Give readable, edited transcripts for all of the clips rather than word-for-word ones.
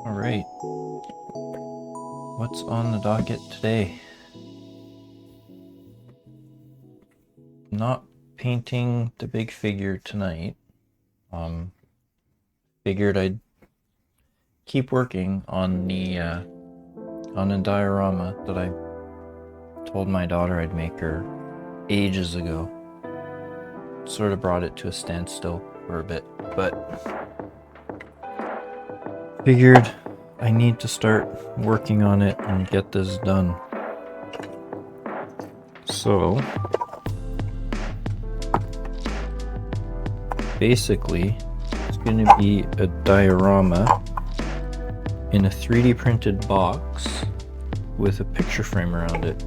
All right. What's on the docket today? Not painting the big figure tonight. Figured I'd keep working on a diorama that I told my daughter I'd make her ages ago. Sort of brought it to a standstill for a bit, but figured I need to start working on it and get this done. So basically, it's going to be a diorama in a 3D printed box with a picture frame around it.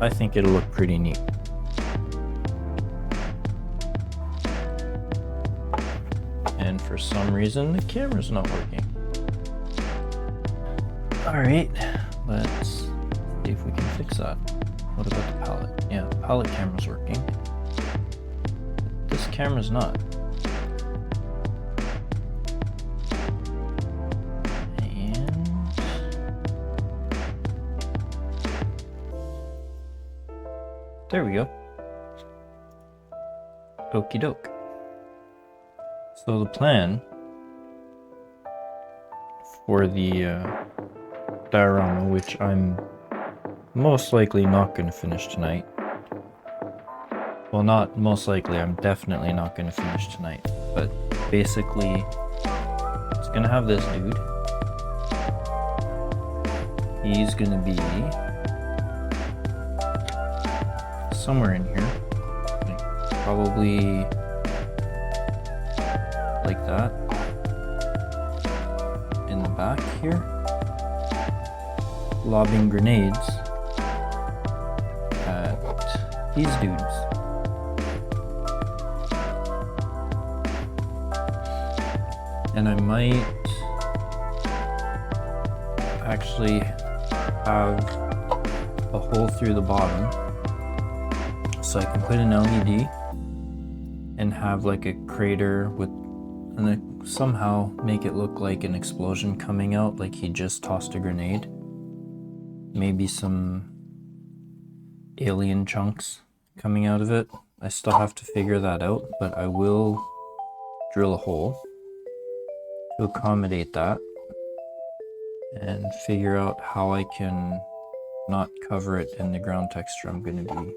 I think it'll look pretty neat. And for some reason, the camera's not working. Alright, let's see if we can fix that. What about the palette? Yeah, the palette camera's working. This camera's not. And there we go. Okie doke. So the plan for the diorama, which I'm most likely not going to finish tonight. Well, not most likely, I'm definitely not going to finish tonight. But basically, it's going to have this dude. He's going to be somewhere in here. Like, probably like that. In the back here. Lobbing grenades at these dudes. And I might actually have a hole through the bottom so I can put an LED and have like a crater with, and then somehow make it look like an explosion coming out, like he just tossed a grenade. Maybe some alien chunks coming out of it. I still have to figure that out, but I will drill a hole to accommodate that and figure out how I can not cover it in the ground texture I'm going to be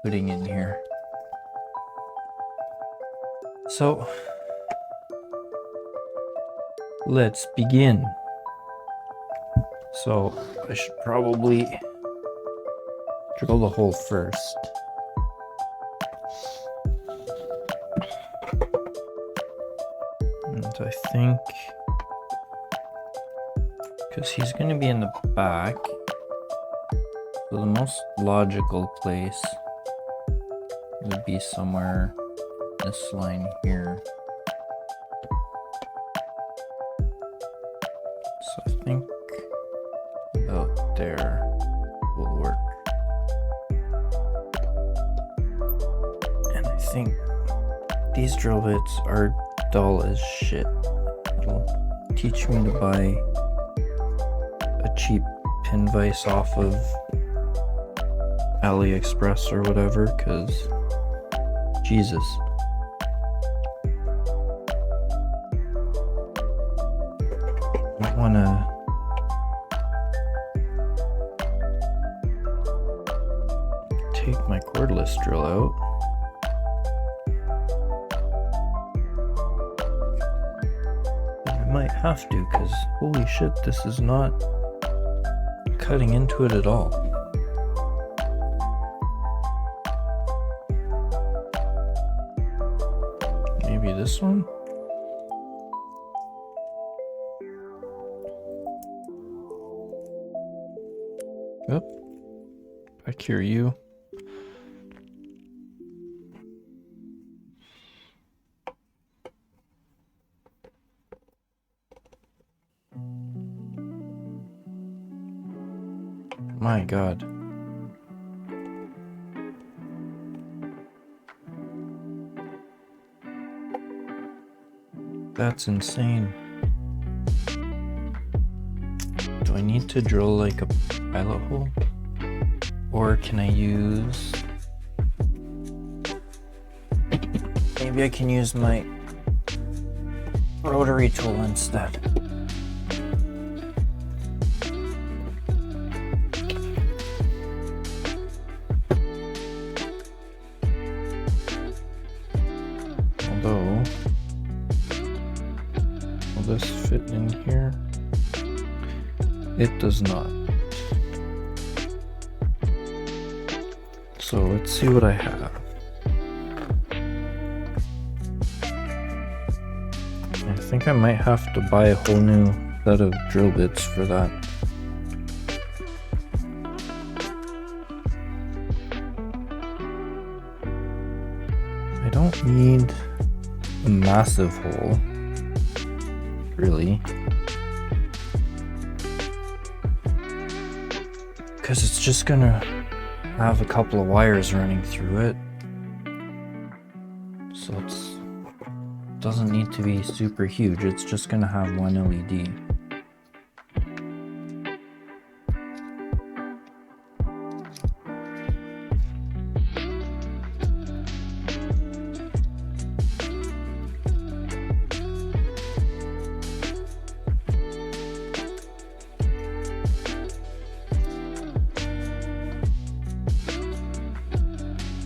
putting in here. So let's begin. So I should probably drill the hole first. And I think, because he's going to be in the back, so the most logical place would be somewhere this line here. So I think about there will work. And I think these drill bits are dull as shit. It'll teach me to buy a cheap pin vise off of AliExpress or whatever, because Jesus. I want to take my cordless drill out. I might have to, because holy shit, this is not cutting into it at all. Maybe this one? Yep. Back here, you. My God. That's insane. Do I need to drill like a pilot hole? Or can I use... Maybe I can use my rotary tool instead. Although, will this fit in here? It does not. So let's see what I have. I think I might have to buy a whole new set of drill bits for that. I don't need a massive hole, really, because it's just gonna have a couple of wires running through it, so it doesn't need to be super huge. It's just gonna have one LED.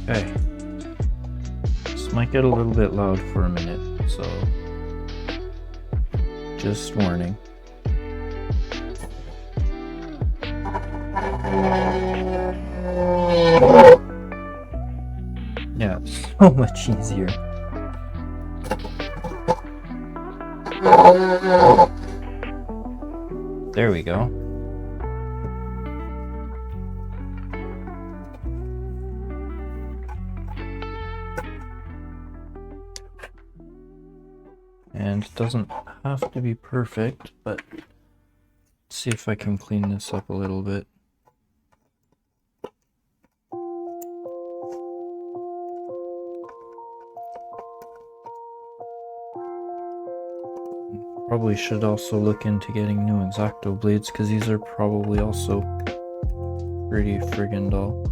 Okay, this might get a little bit loud for a minute, so just warning. Yeah, it's so much easier. There we go. And it doesn't have to be perfect, but let's see if I can clean this up a little bit. Probably should also look into getting new X-Acto blades, because these are probably also pretty friggin' dull.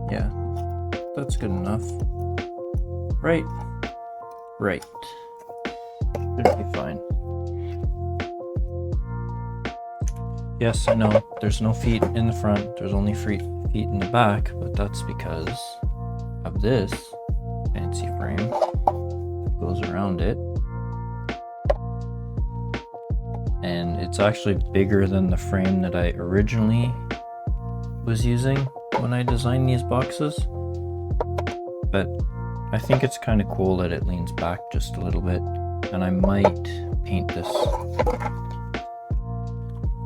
Yeah, that's good enough. Right. Right. Should be fine. Yes, I know there's no feet in the front, there's only feet in the back, but that's because of this fancy frame that goes around it. And it's actually bigger than the frame that I originally was using when I designed these boxes. But I think it's kind of cool that it leans back just a little bit, and I might paint this.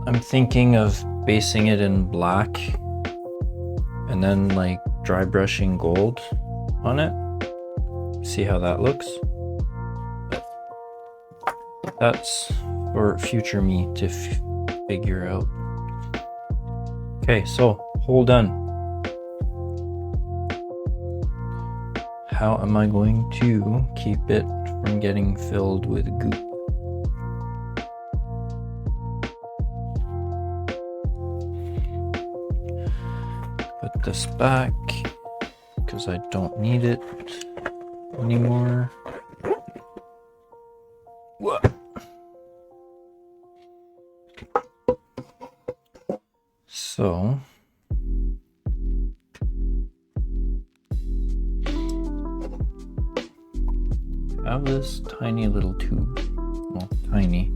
I'm thinking of basing it in black and then like dry brushing gold on it. See how that looks. But that's for future me to figure out. Okay, so hole done. How am I going to keep it from getting filled with goop? Put this back because I don't need it anymore. What? So I have this tiny little tube. Well, tiny.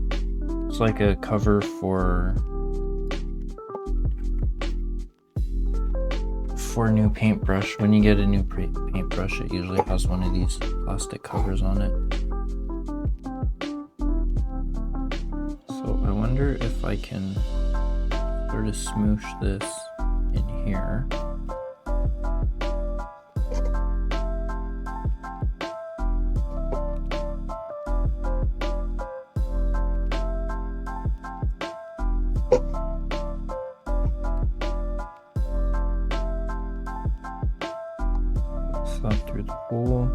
It's like a cover for a new paintbrush. When you get a new paintbrush, it usually has one of these plastic covers on it. So I wonder if I can sort of smoosh this in here. that through the hole.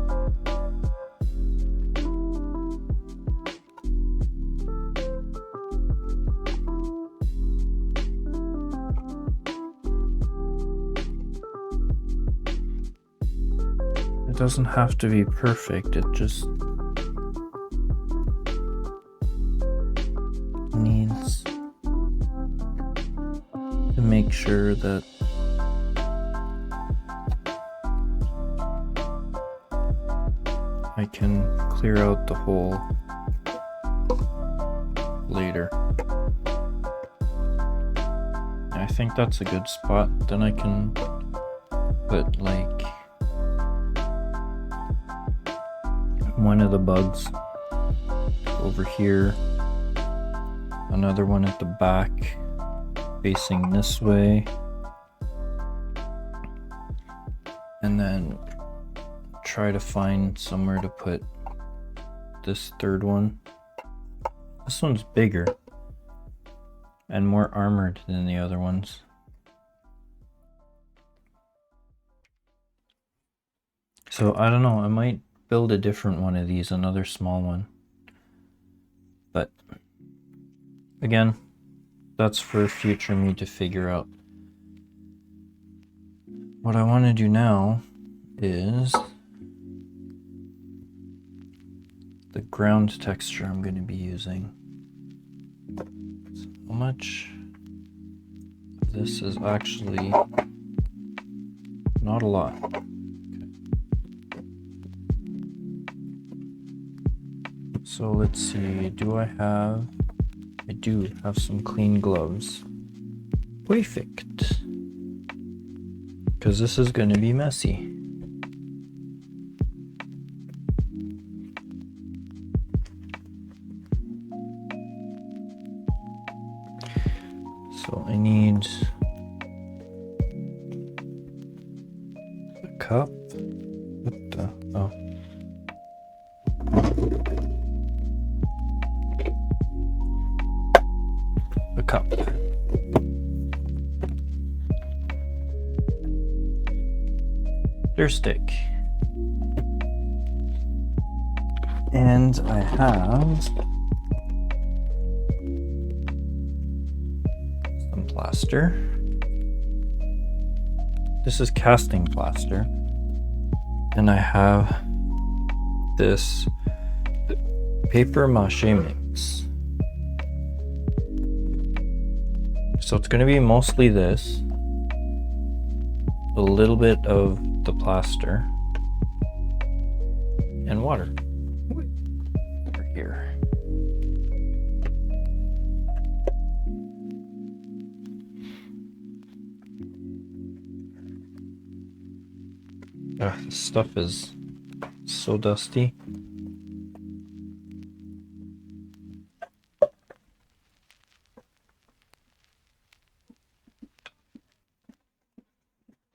It doesn't have to be perfect, it just needs to make sure that I can clear out the hole later. I think that's a good spot. Then I can put like one of the bugs over here, another one at the back facing this way, and then try to find somewhere to put this third one. This one's bigger and more armored than the other ones. So I don't know, I might build a different one of these, another small one. But again, that's for future me to figure out. What I want to do now is the ground texture I'm going to be using. So how much of this is actually not a lot. Okay. So let's see, I do have some clean gloves. Perfect. Because this is going to be messy. So I need a cup. What the? Oh. A cup. Clear stick. And I have some plaster. This is casting plaster. And I have this paper mache mix. So it's going to be mostly this, a little bit of the plaster, and water. Over here. This stuff is so dusty.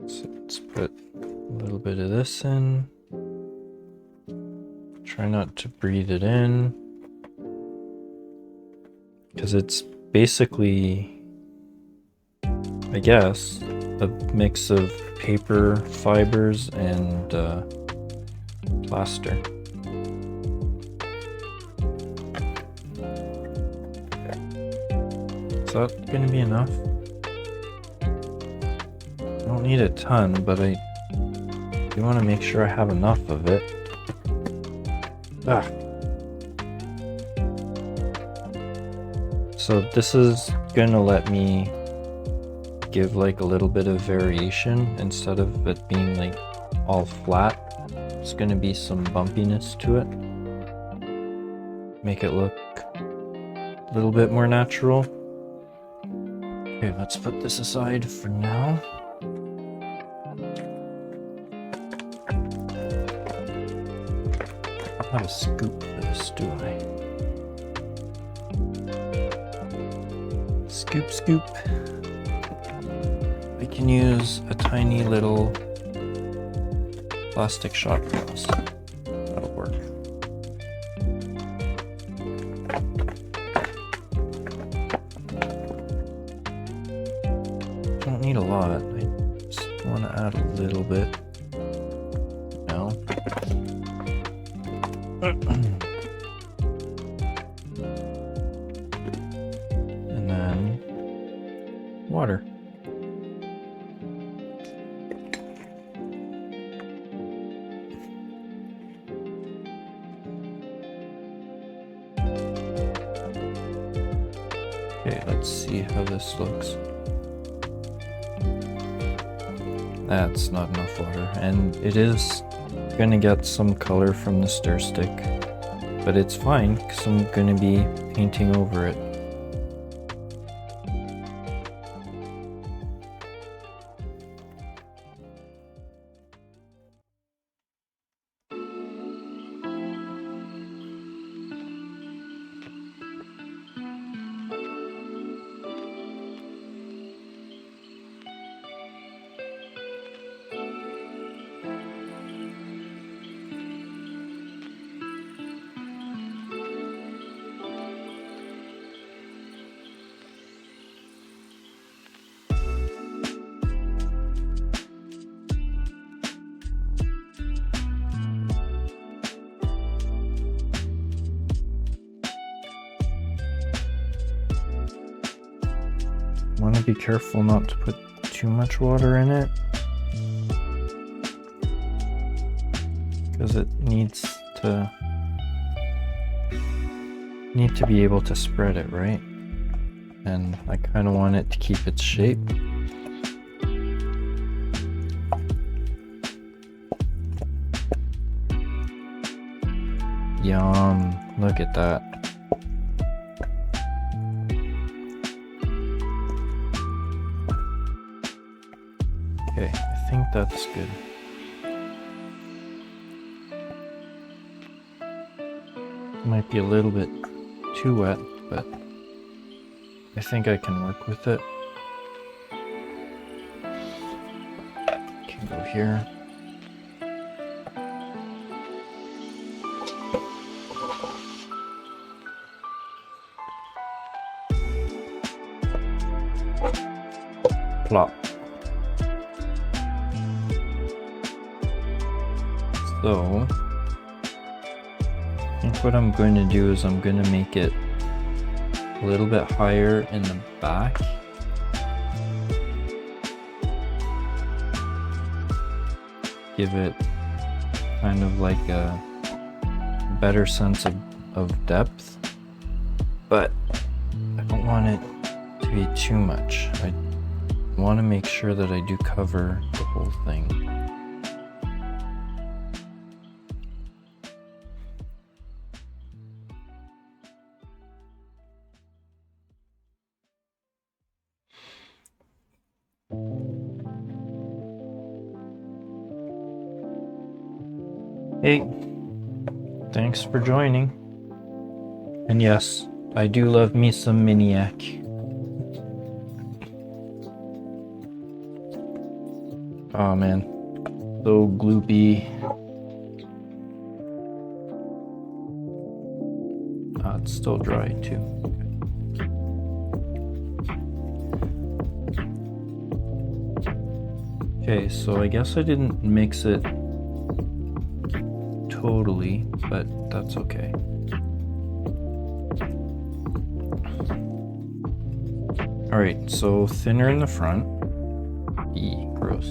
So let's put a little bit of this in. Try not to breathe it in, because it's basically, I guess, a mix of paper fibers and plaster. Is that going to be enough? I don't need a ton, but I do want to make sure I have enough of it. So this is gonna let me give like a little bit of variation instead of it being like all flat. It's gonna be some bumpiness to it. Make it look a little bit more natural. Okay, let's put this aside for now. I don't have a scoop for this, do I? Scoop, scoop. I can use a tiny little plastic shot glass. That'll work. Don't need a lot. I just want to add a little bit. No. And then water. Okay, let's see how this looks. That's not enough water, and it is gonna get some color from the stir stick, but it's fine because I'm gonna be painting over it. Want to be careful not to put too much water in it, because it needs to be able to spread it, right? And I kind of want it to keep its shape. Yum, look at that. Okay, I think that's good. Might be a little bit too wet, but I think I can work with it. Can go here. Plop. So, I think what I'm going to do is I'm going to make it a little bit higher in the back. Give it kind of like a better sense of depth, but I don't want it to be too much. I want to make sure that I do cover the whole thing. Hey, thanks for joining. And yes, I do love me some Miniac. Oh man, so gloopy. It's still dry too. Okay, so I guess I didn't mix it totally, but that's okay. Alright, so thinner in the front. Eee, gross.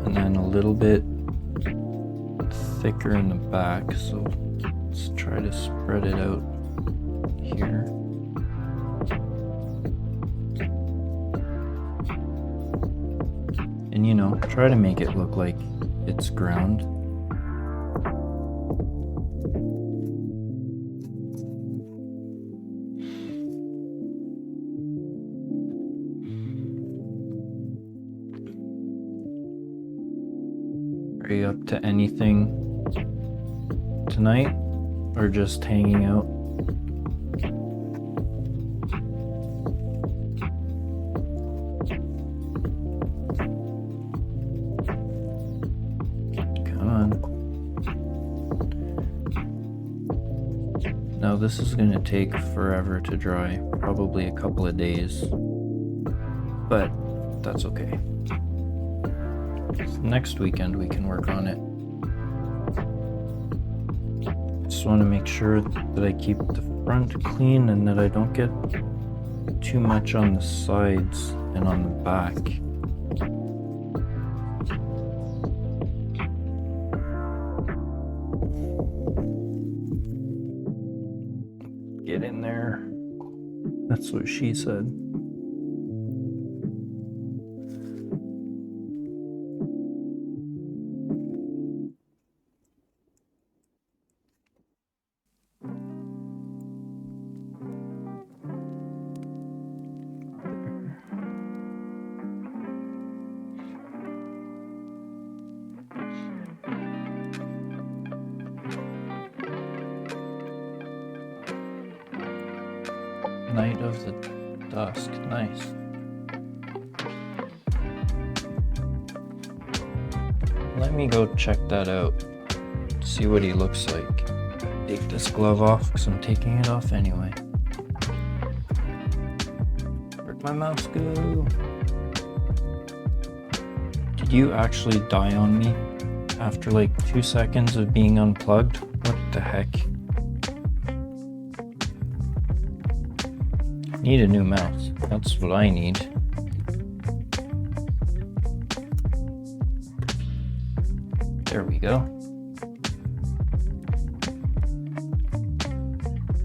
And then a little bit thicker in the back, so let's try to spread it out here. And you know, try to make it look like it's ground. Are you up to anything tonight, or just hanging out? Now this is going to take forever to dry, probably a couple of days, but that's okay. Next weekend we can work on it. Just want to make sure that I keep the front clean and that I don't get too much on the sides and on the back. Get in there. That's what she said. Night of the Dusk, nice. Let me go check that out, see what he looks like. Take this glove off because I'm taking it off anyway. Where'd my mouse go? Did you actually die on me after like 2 seconds of being unplugged? What the heck? Need a new mouse. That's what I need. There we go.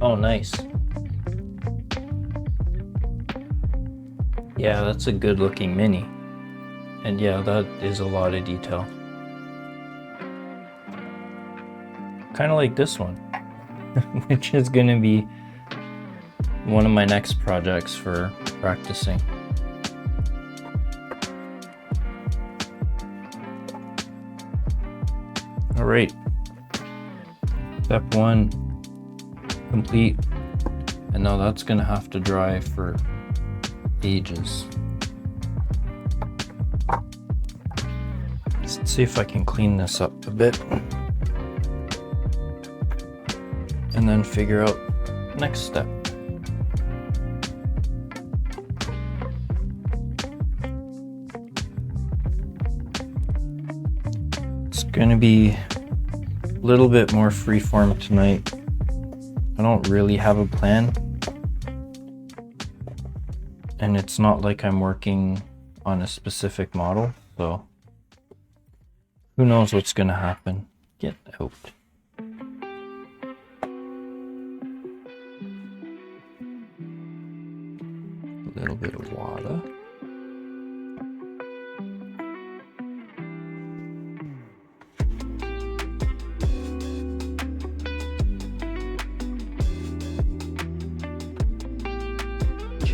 Oh, nice. Yeah, that's a good looking mini. And yeah, that is a lot of detail. Kind of like this one, which is going to be one of my next projects for practicing. All right, step 1 complete, and now that's gonna have to dry for ages. Let's see if I can clean this up a bit and then figure out next step. Gonna be a little bit more freeform tonight. I don't really have a plan, and it's not like I'm working on a specific model, so who knows what's gonna happen. Get out. A little bit of water.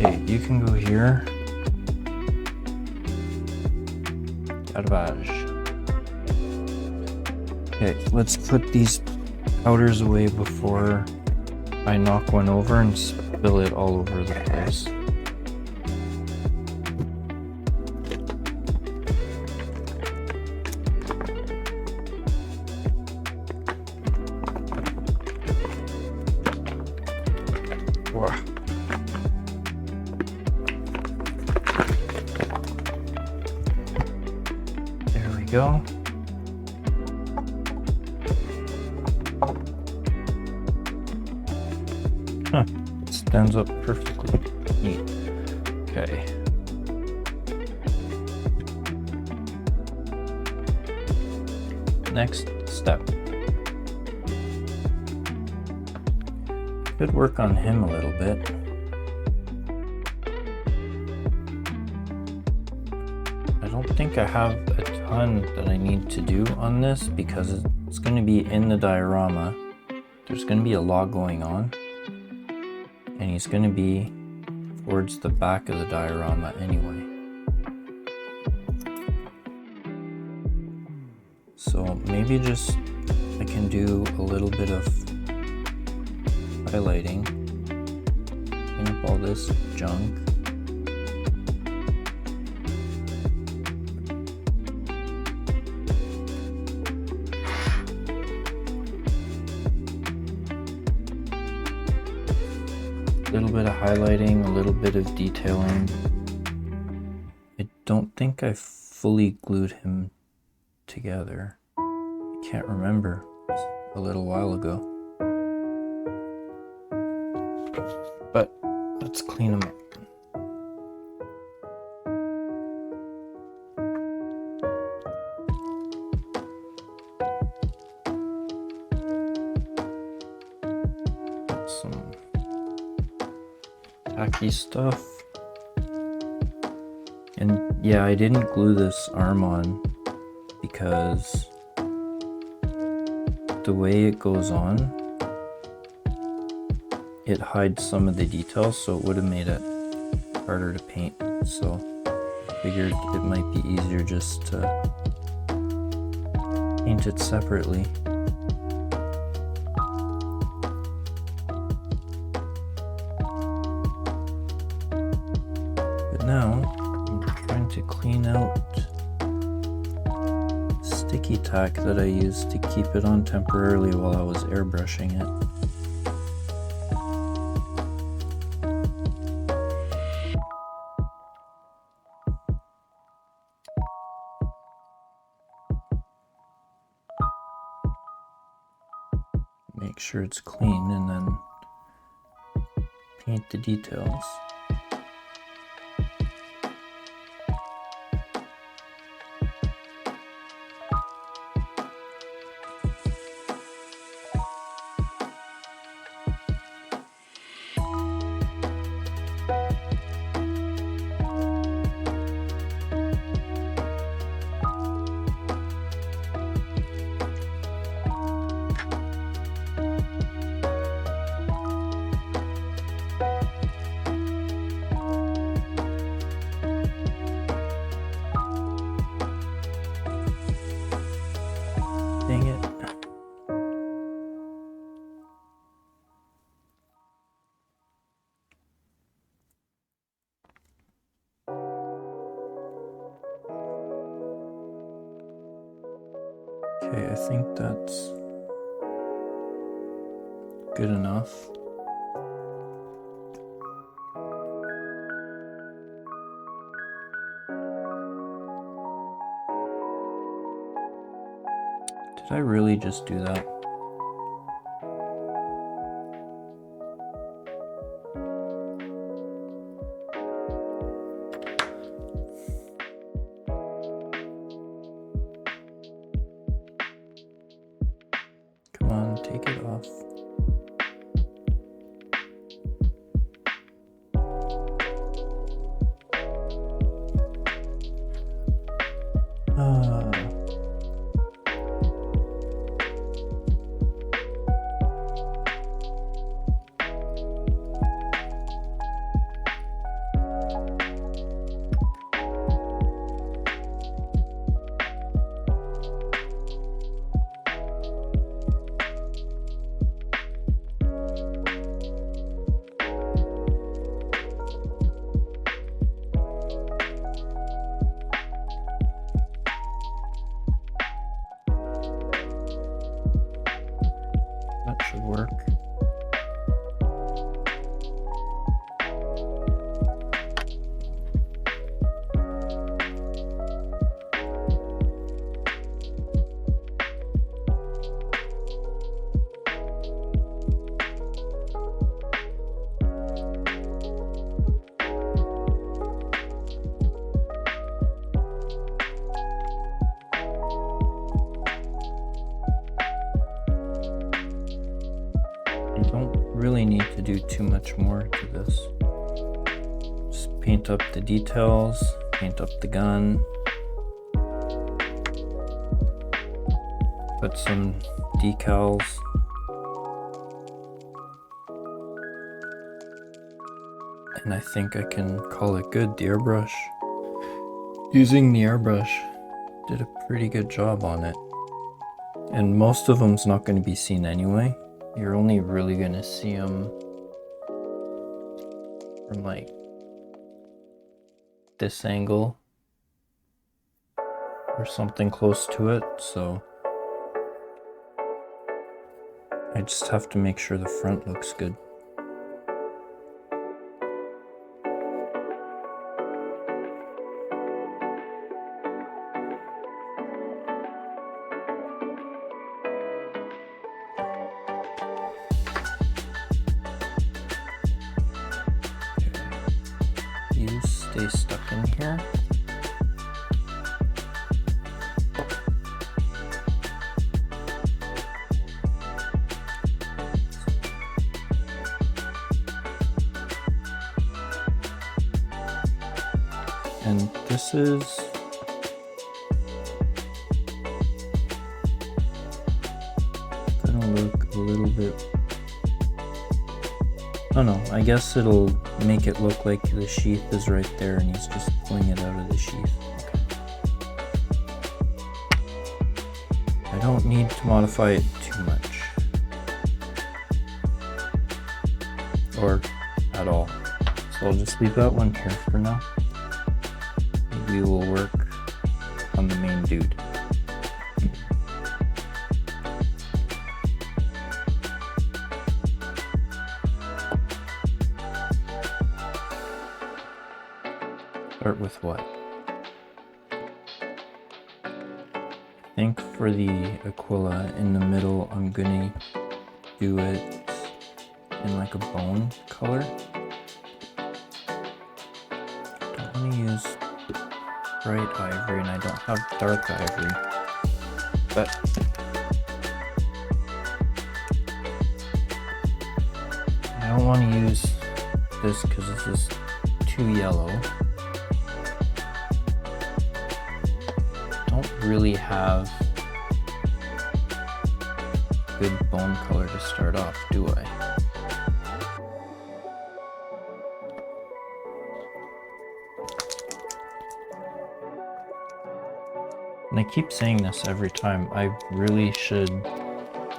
Okay, you can go here. Garbage. Okay, let's put these powders away before I knock one over and spill it all over the place. Wow. Go. Huh, stands up perfectly. Neat. Okay. Next step. Could work on him a little bit. I don't think I have a ton that I need to do on this because it's going to be in the diorama. There's going to be a lot going on, and he's going to be towards the back of the diorama anyway. So maybe just I can do a little bit of highlighting, clean up all this junk. A little bit of highlighting, a little bit of detailing. I don't think I fully glued him together. I can't remember. It's a little while ago. But let's clean them up. Some tacky stuff. And yeah, I didn't glue this arm on because the way it goes on, it hides some of the details, so it would have made it harder to paint. So I figured it might be easier just to paint it separately. But now I'm trying to clean out sticky tack that I used to keep it on temporarily while I was airbrushing it. Make sure it's clean and then paint the details. Dang it. Okay, I think that's good enough. Did I really just do that? Come on, take it off. That should work. You don't really need to do too much more to this. Just paint up the details, paint up the gun, put some decals. And I think I can call it good. The airbrush, using the airbrush, did a pretty good job on it. And most of them's not going to be seen anyway. You're only really going to see them from like this angle or something close to it. So I just have to make sure the front looks good. stay stuck in here. And this is gonna look a little bit, oh no, I guess it'll make it look like the sheath is right there and he's just pulling it out of the sheath. Okay. I don't need to modify it too much. Or at all. So I'll just leave that one here for now. We will work on the main dude. Start with what? I think for the Aquila in the middle, I'm gonna do it in like a bone color. Don't want to use bright ivory, and I don't have dark ivory, but I don't want to use this because this is too yellow. Don't really have good bone color to start off, do I? And I keep saying this every time, I really should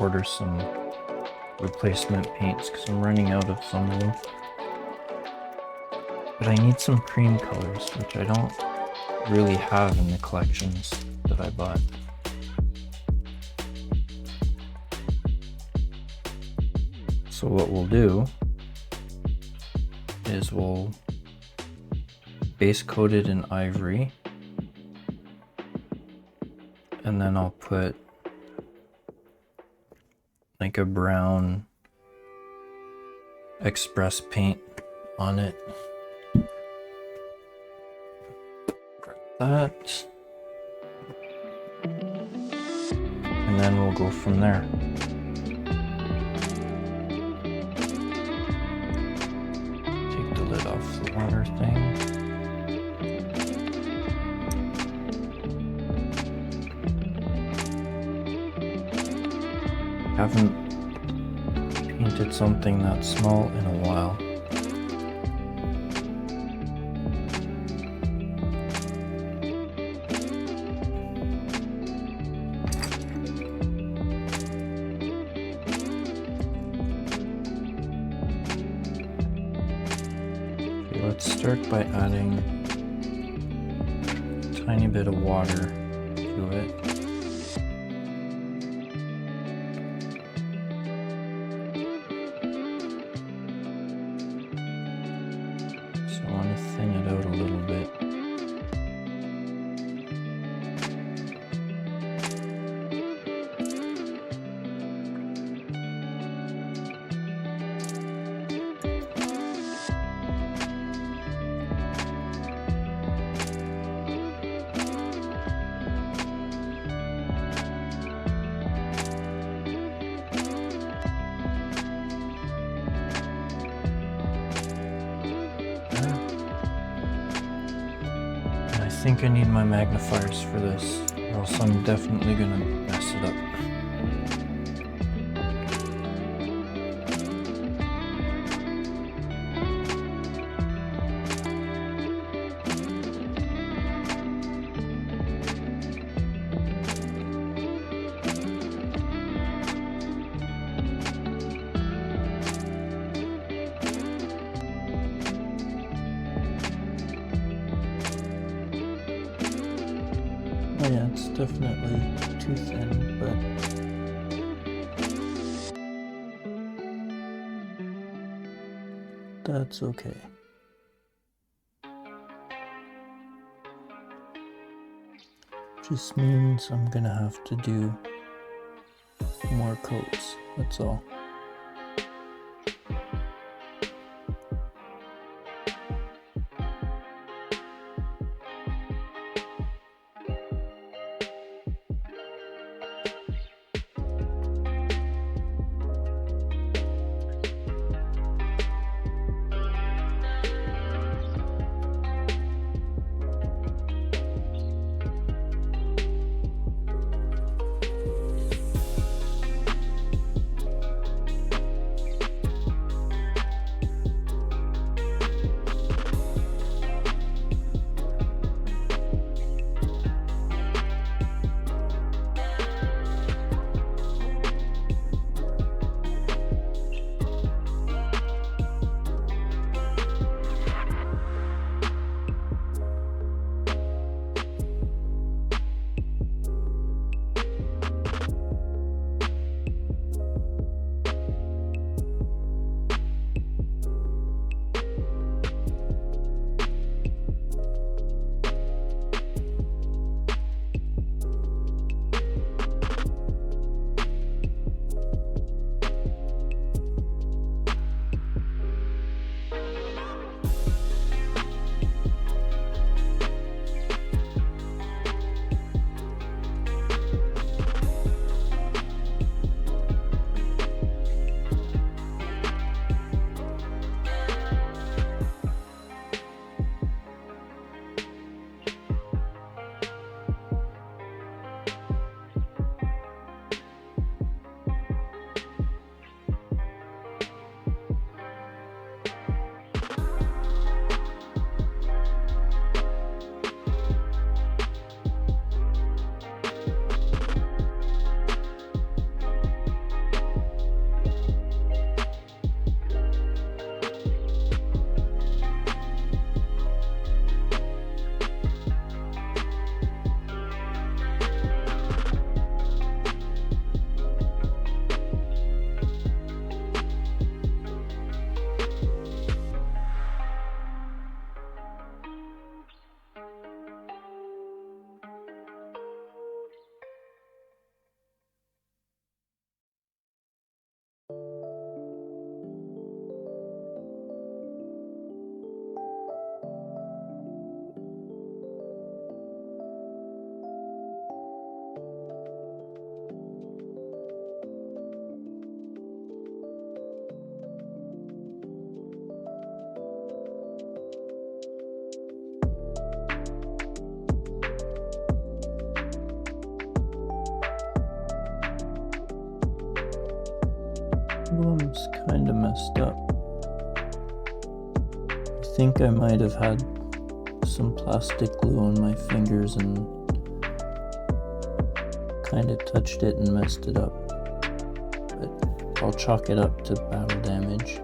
order some replacement paints because I'm running out of some of them. But I need some cream colors, which I don't really have in the collections that I bought. So what we'll do is we'll base coat it in ivory, and then I'll put like a brown express paint on it. That, and then we'll go from there. Take the lid off the water thing. Haven't painted something that small in a while. Let's start by adding a tiny bit of water to it. So I want to thin it out a little bit. I think I need my magnifiers for this, or else I'm definitely gonna mess it up. Oh yeah, it's definitely too thin, but that's okay. Just means I'm gonna have to do more coats, that's all. kind of messed up. I think I might have had some plastic glue on my fingers and kind of touched it and messed it up. But I'll chalk it up to battle damage.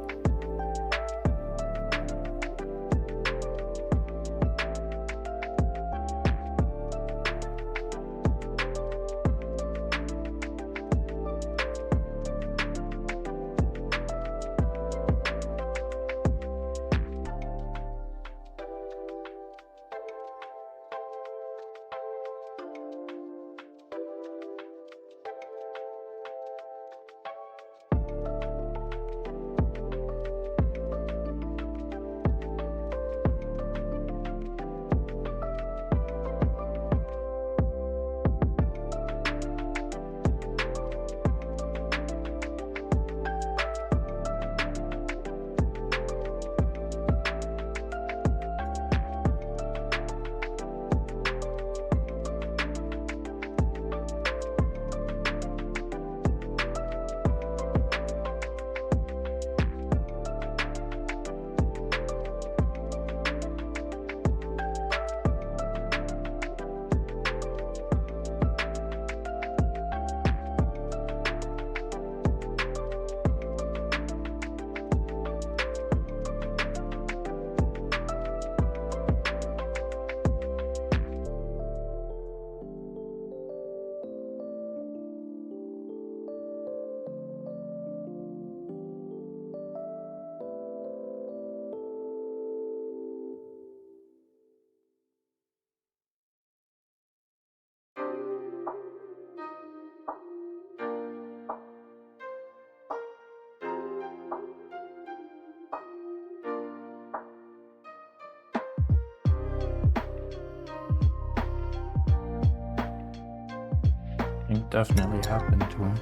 It definitely happened to him.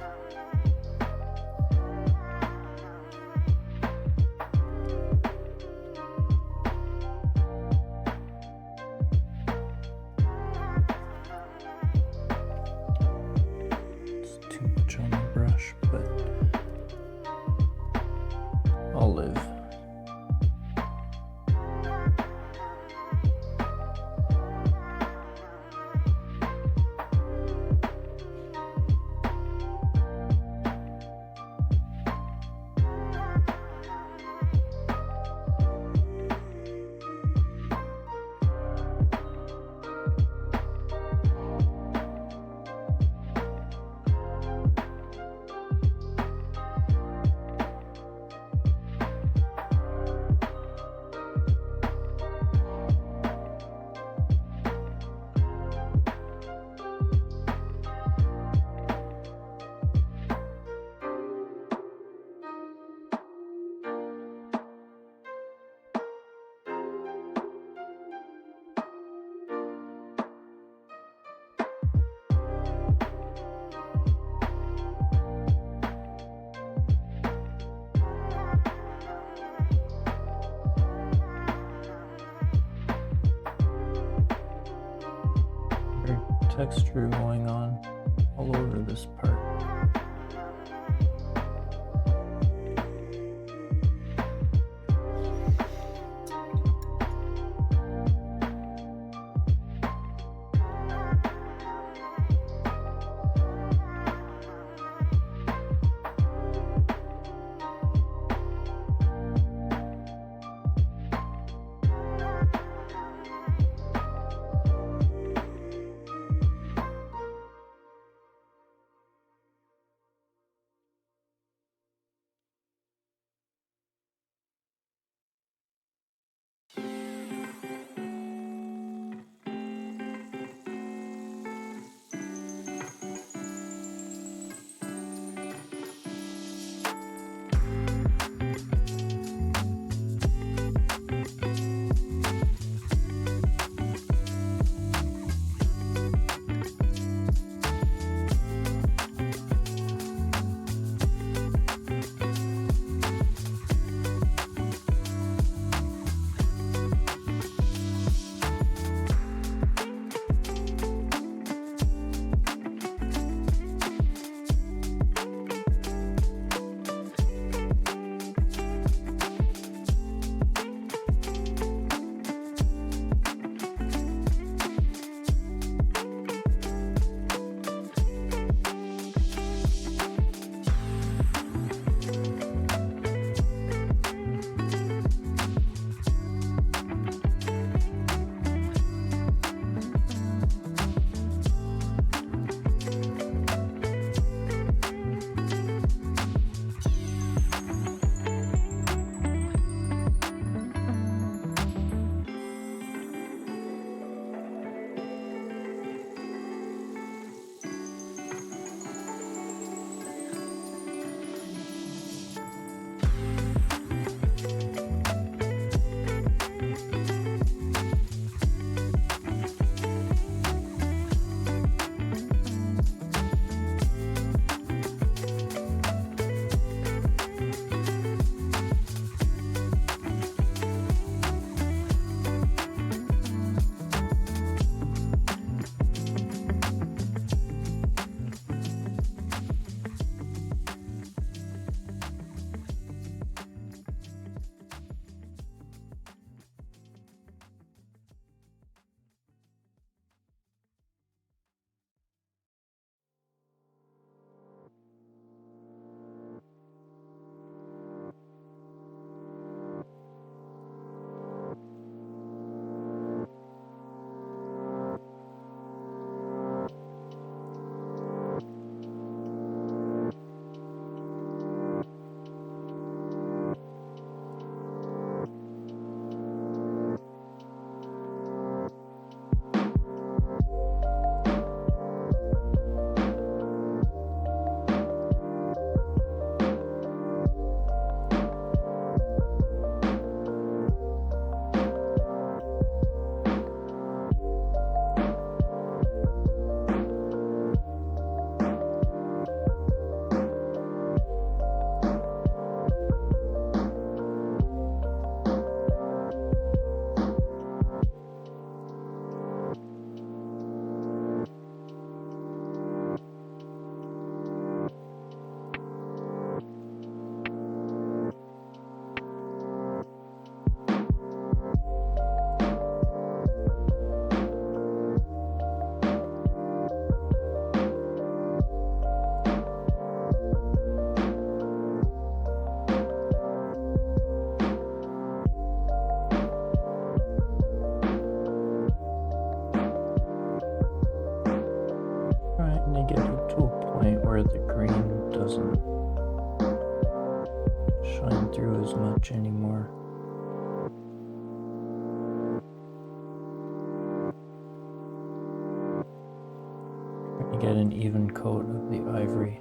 It's too much on the brush, but I'll live. Texture going on all over this part. much anymore. Trying to get an even coat of the ivory.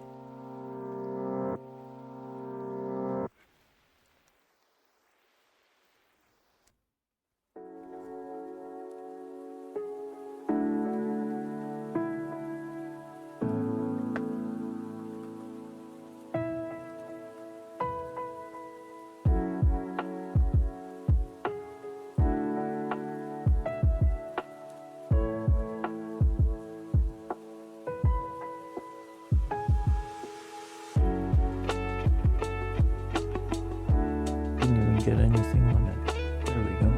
Didn't even get anything on it. There we go.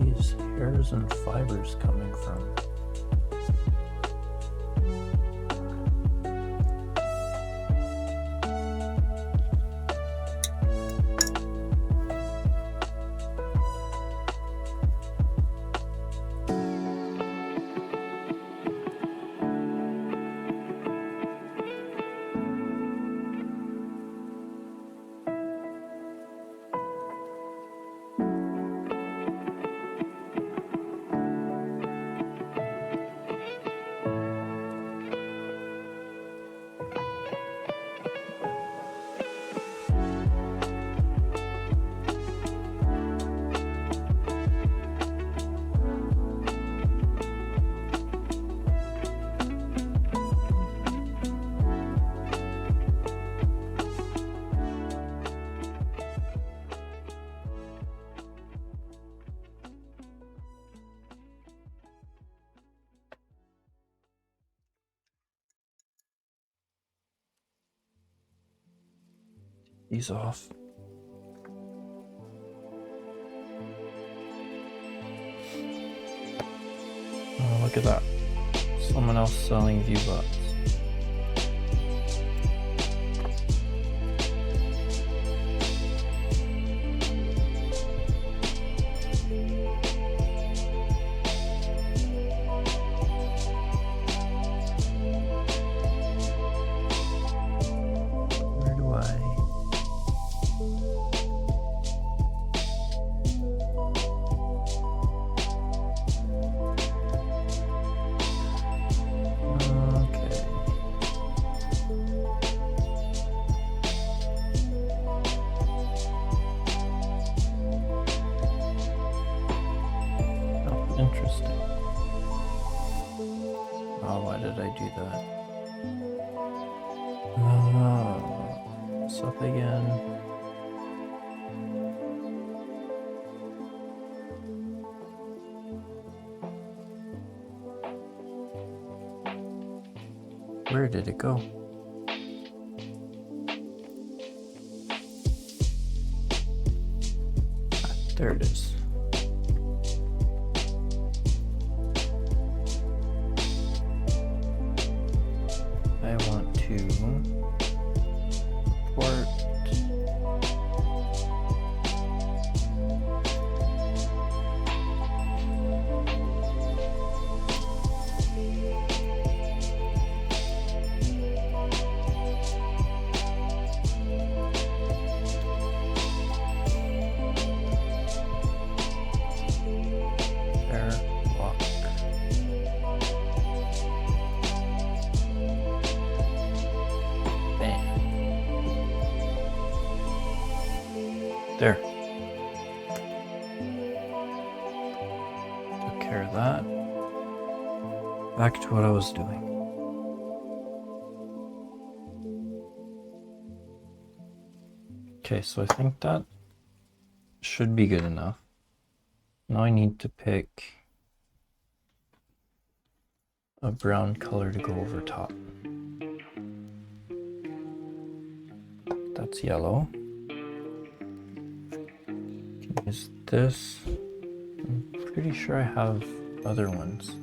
These hairs and fibers coming from? These off. Oh, look at that. Someone else selling V-Bucks. Where do I... Okay. Oh, interesting. Oh, why did I do that? It's up again. Where did it go? Ah, there it is. I want to port airlock. Bam. There. Took care of that. Back to what I was doing. Okay, so I think that should be good enough. Now I need to pick a brown color to go over top. That's yellow. Use this. I'm pretty sure I have other ones.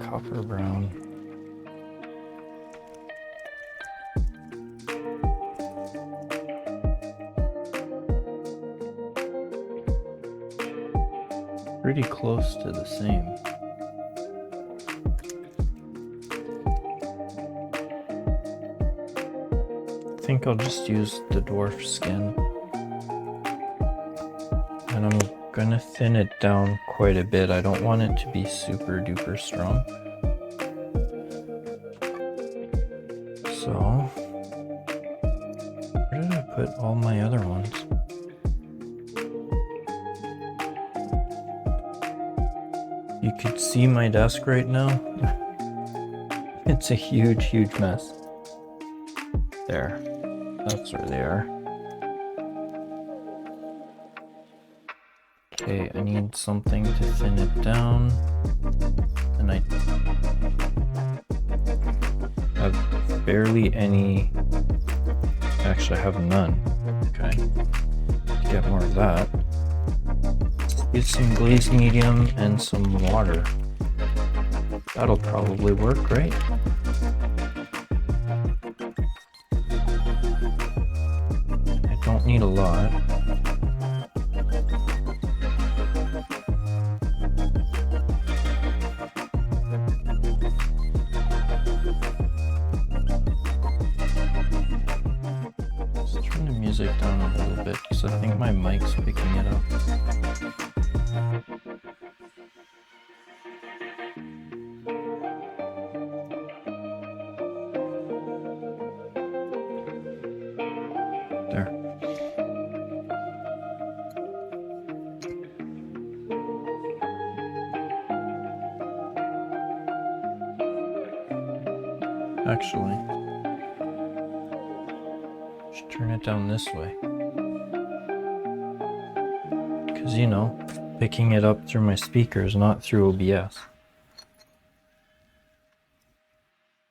Copper brown. Pretty close to the same. I think I'll just use the dwarf skin. And I'm gonna thin it down quite a bit. I don't want it to be super duper strong. So, where did I put all my other ones? You could see my desk right now. It's a huge, huge mess. There, that's where they are. Okay, I need something to thin it down. And I have barely any, actually I have none. Okay, to get more of that. Use some glazed medium and some water. That'll probably work, right? I don't need a lot. Let's turn the music down a little bit because I think my mic's picking it up. There. Actually, should turn it down this way. Because, you know, picking it up through my speakers, not through OBS.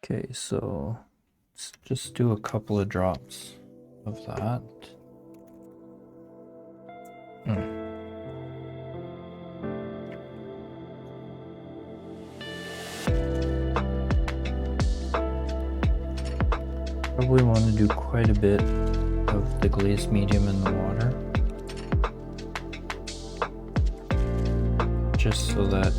Okay, so let's just do a couple of drops of that. Probably want to do quite a bit of the glazed medium in the water. Just so that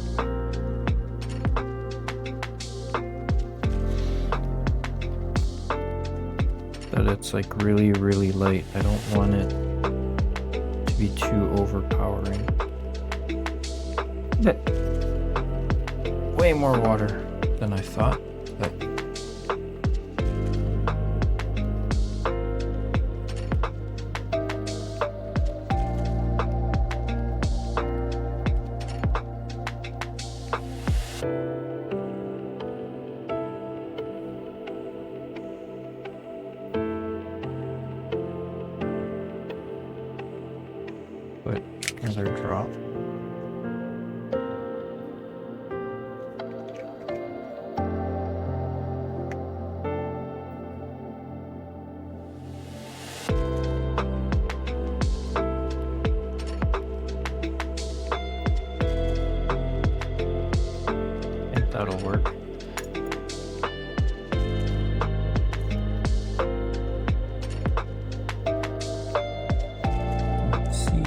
it's like really, really light. I don't want it to be too overpowering. But way more water than I thought. But put another drop. I think that'll work. Let's see.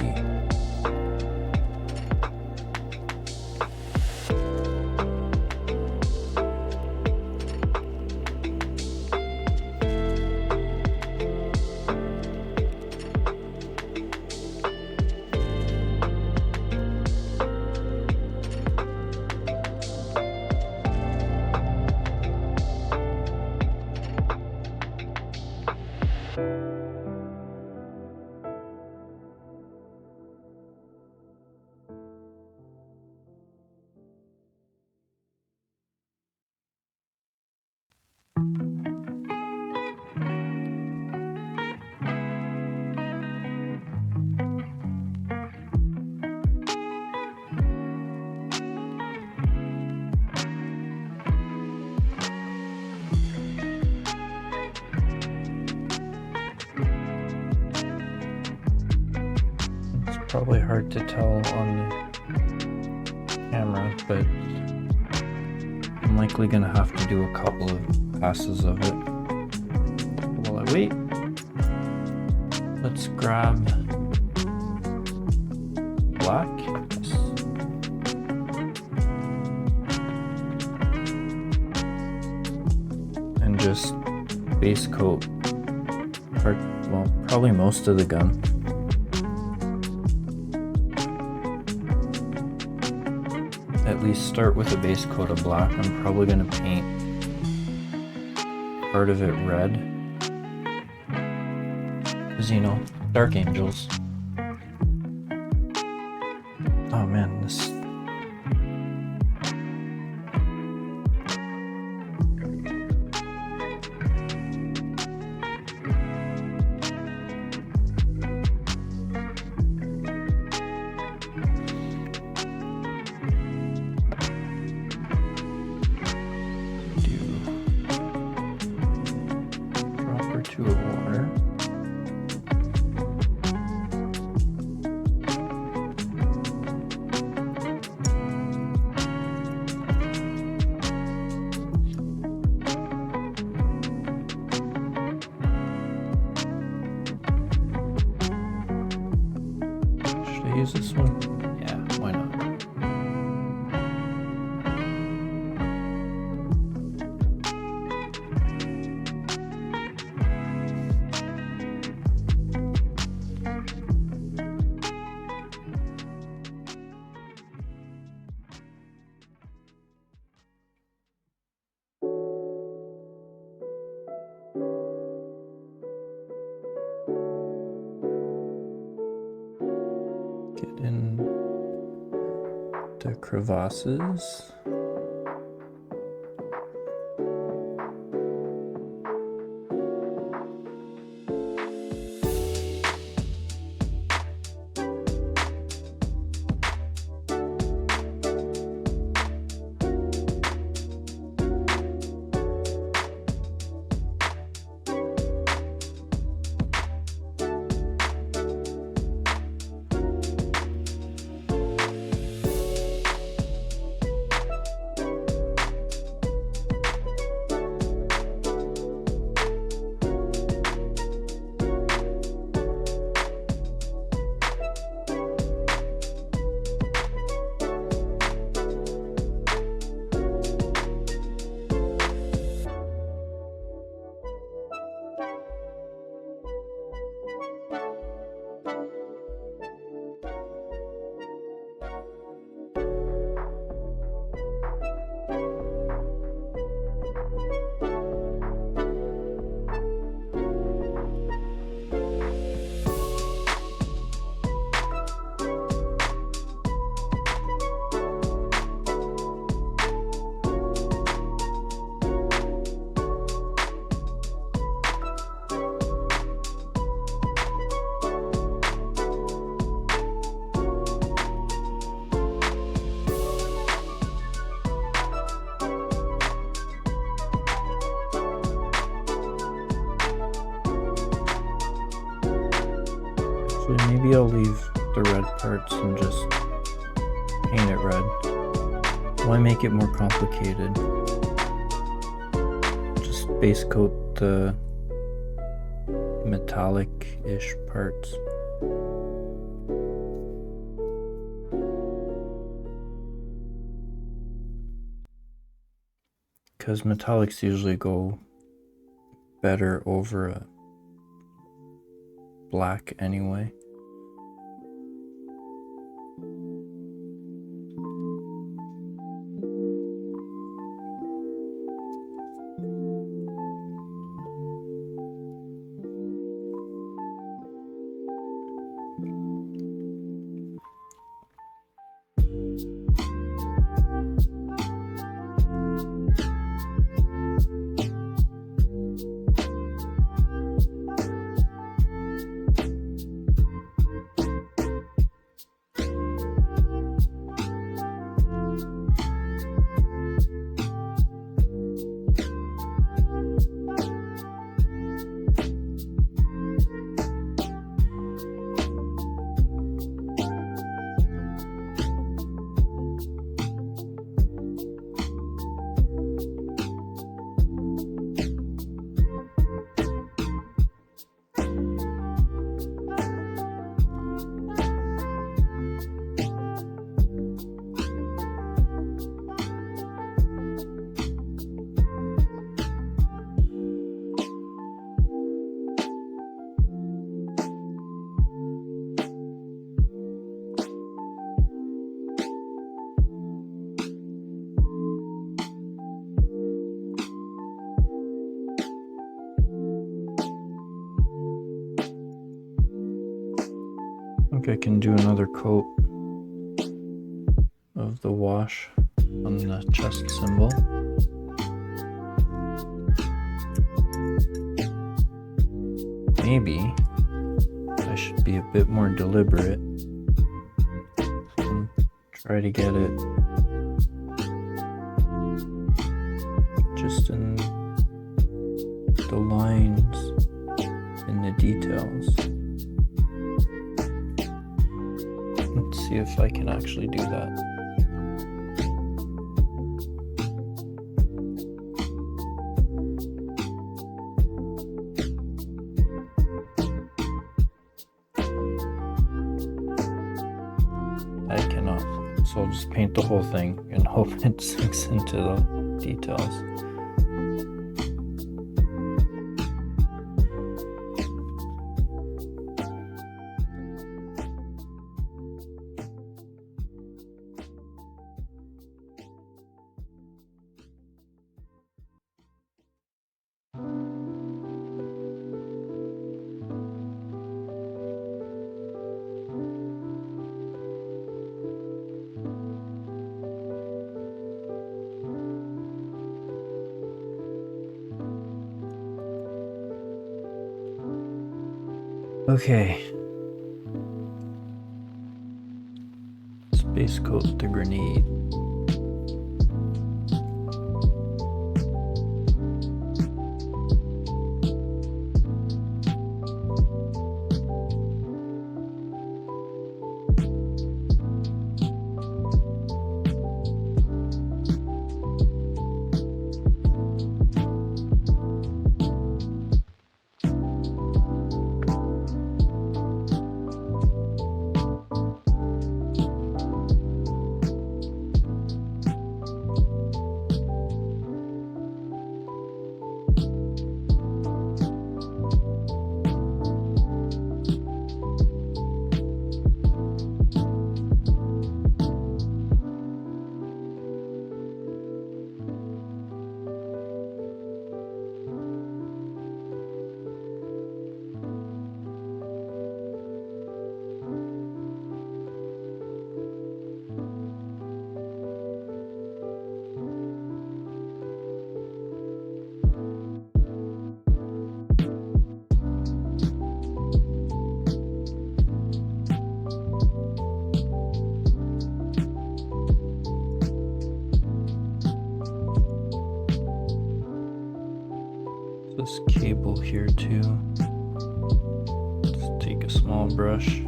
probably hard to tell on the camera, but I'm likely gonna have to do a couple of passes of it. While I wait, let's grab black. And just base coat probably most of the gun. At least start with a base coat of black. I'm probably going to paint part of it red, because you know, Dark Angels. Oh man, this to a water. Should I use this one? Yeah, why not? Get in the crevasses. Maybe I'll leave the red parts and just paint it red. Why make it more complicated? Just base coat the metallic-ish parts. Because metallics usually go better over a black anyway. think I can do another coat of the wash on the chest symbol. Maybe I should be a bit more deliberate and try to get it just in the lines and the details. Let's see if I can actually do that. I cannot, so I'll just paint the whole thing and hope it sinks into the details. Okay. Space coat the grenade. This cable here too. Let's take a small brush.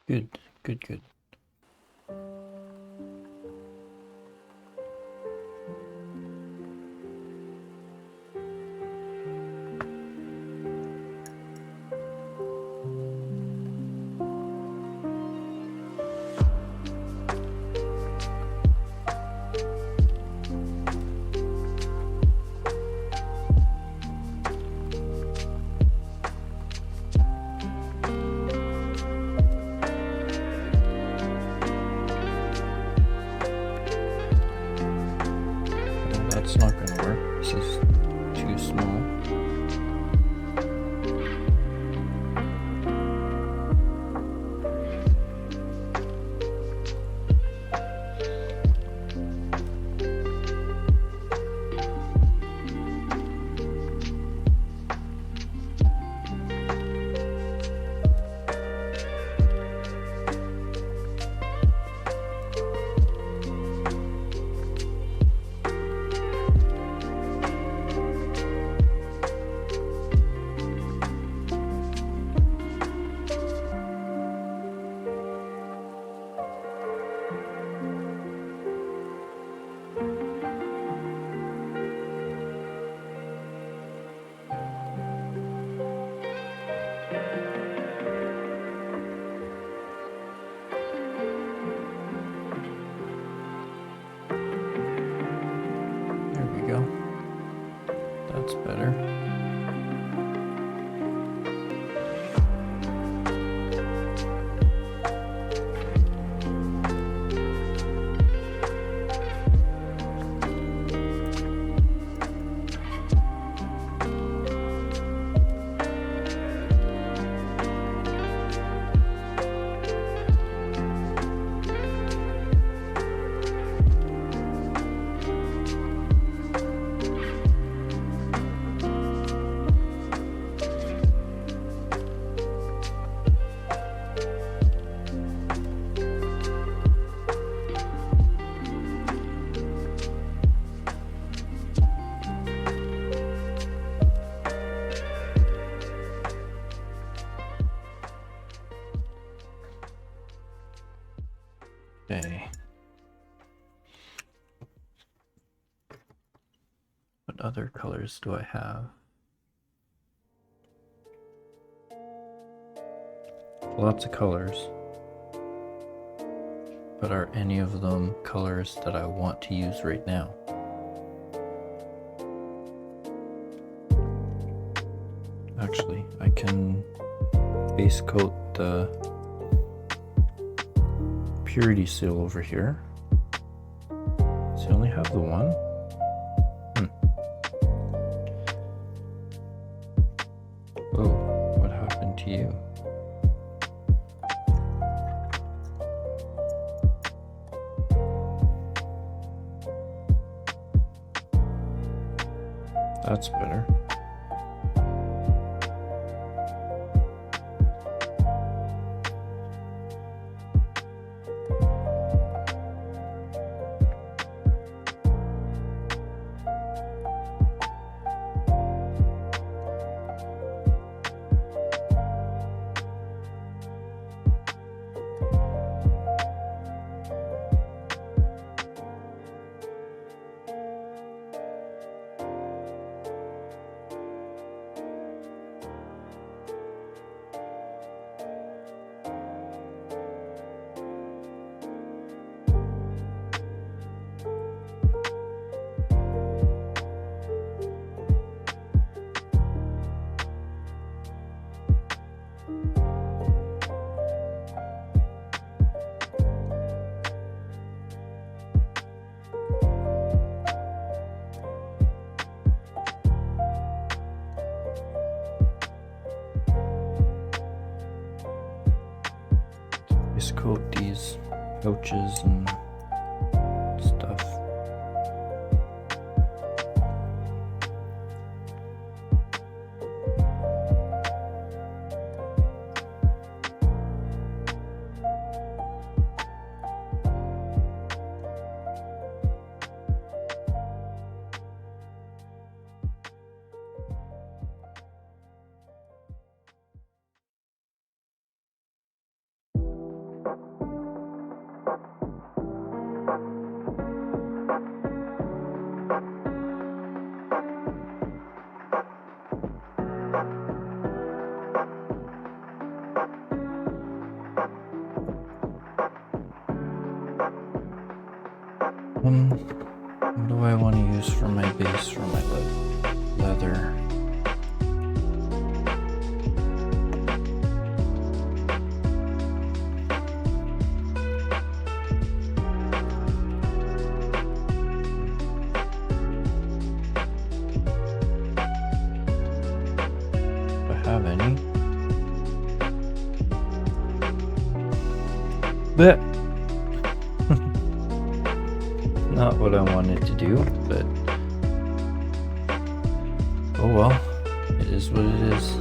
Good, good, good. That's better. Okay. What other colors do I have? Lots of colors. But are any of them colors that I want to use right now? Actually, I can base coat the purity seal over here. So you only have the one? Oh, what happened to you? That's better. Just coat these pouches and stuff. What do I want to use for my base for my leather? Do I have any? But not what I wanted to do, but oh well, it is what it is.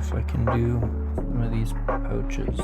If I can do some of these pouches.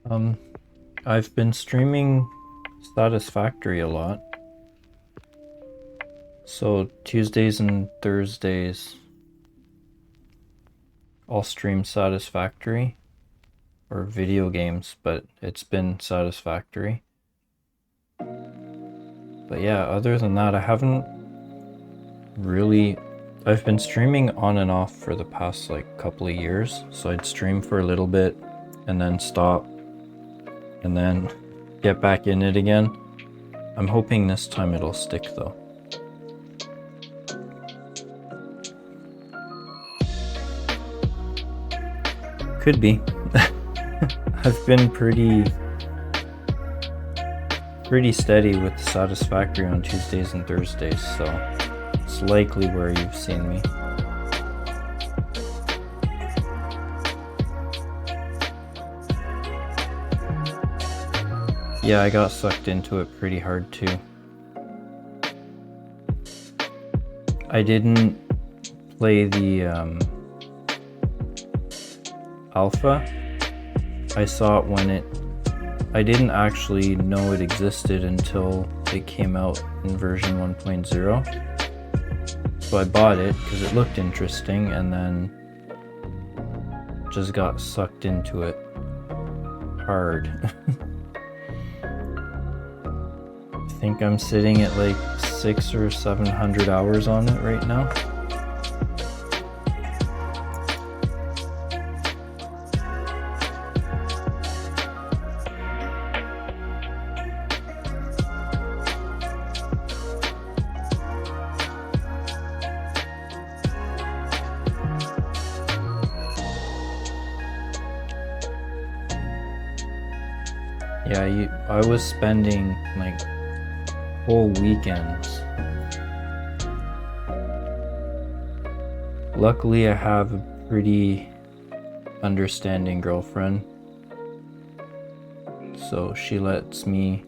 I've been streaming Satisfactory a lot. So Tuesdays and Thursdays, I'll stream Satisfactory or video games, but it's been Satisfactory. But yeah, other than that, I haven't really... I've been streaming on and off for the past like couple of years. So I'd stream for a little bit and then stop and then get back in it again. I'm hoping this time it'll stick though. Could be. I've been pretty steady with Satisfactory on Tuesdays and Thursdays, so it's likely where you've seen me. Yeah, I got sucked into it pretty hard too. I didn't play the alpha. I saw it when I didn't actually know it existed until it came out in version 1.0. So I bought it because it looked interesting and then just got sucked into it hard. I think I'm sitting at like 600 or 700 hours on it right now. Yeah, I was spending like whole weekends. Luckily, I have a pretty understanding girlfriend, so she lets me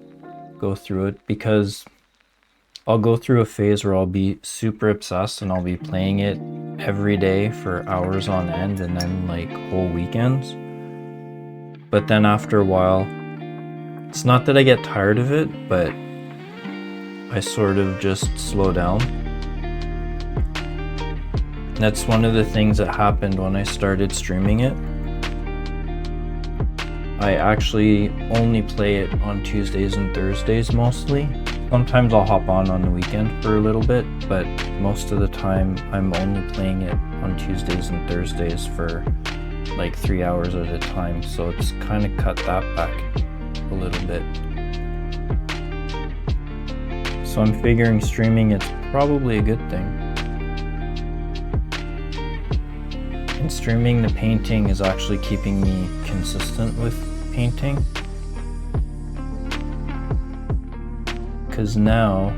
go through it, because I'll go through a phase where I'll be super obsessed and I'll be playing it every day for hours on end and then like whole weekends. But then after a while, it's not that I get tired of it, but I sort of just slow down. That's one of the things that happened when I started streaming it. I actually only play it on Tuesdays and Thursdays mostly. Sometimes I'll hop on the weekend for a little bit, but most of the time I'm only playing it on Tuesdays and Thursdays for like 3 hours at a time. So it's kind of cut that back a little bit. So I'm figuring streaming it's probably a good thing. And streaming the painting is actually keeping me consistent with painting. Because now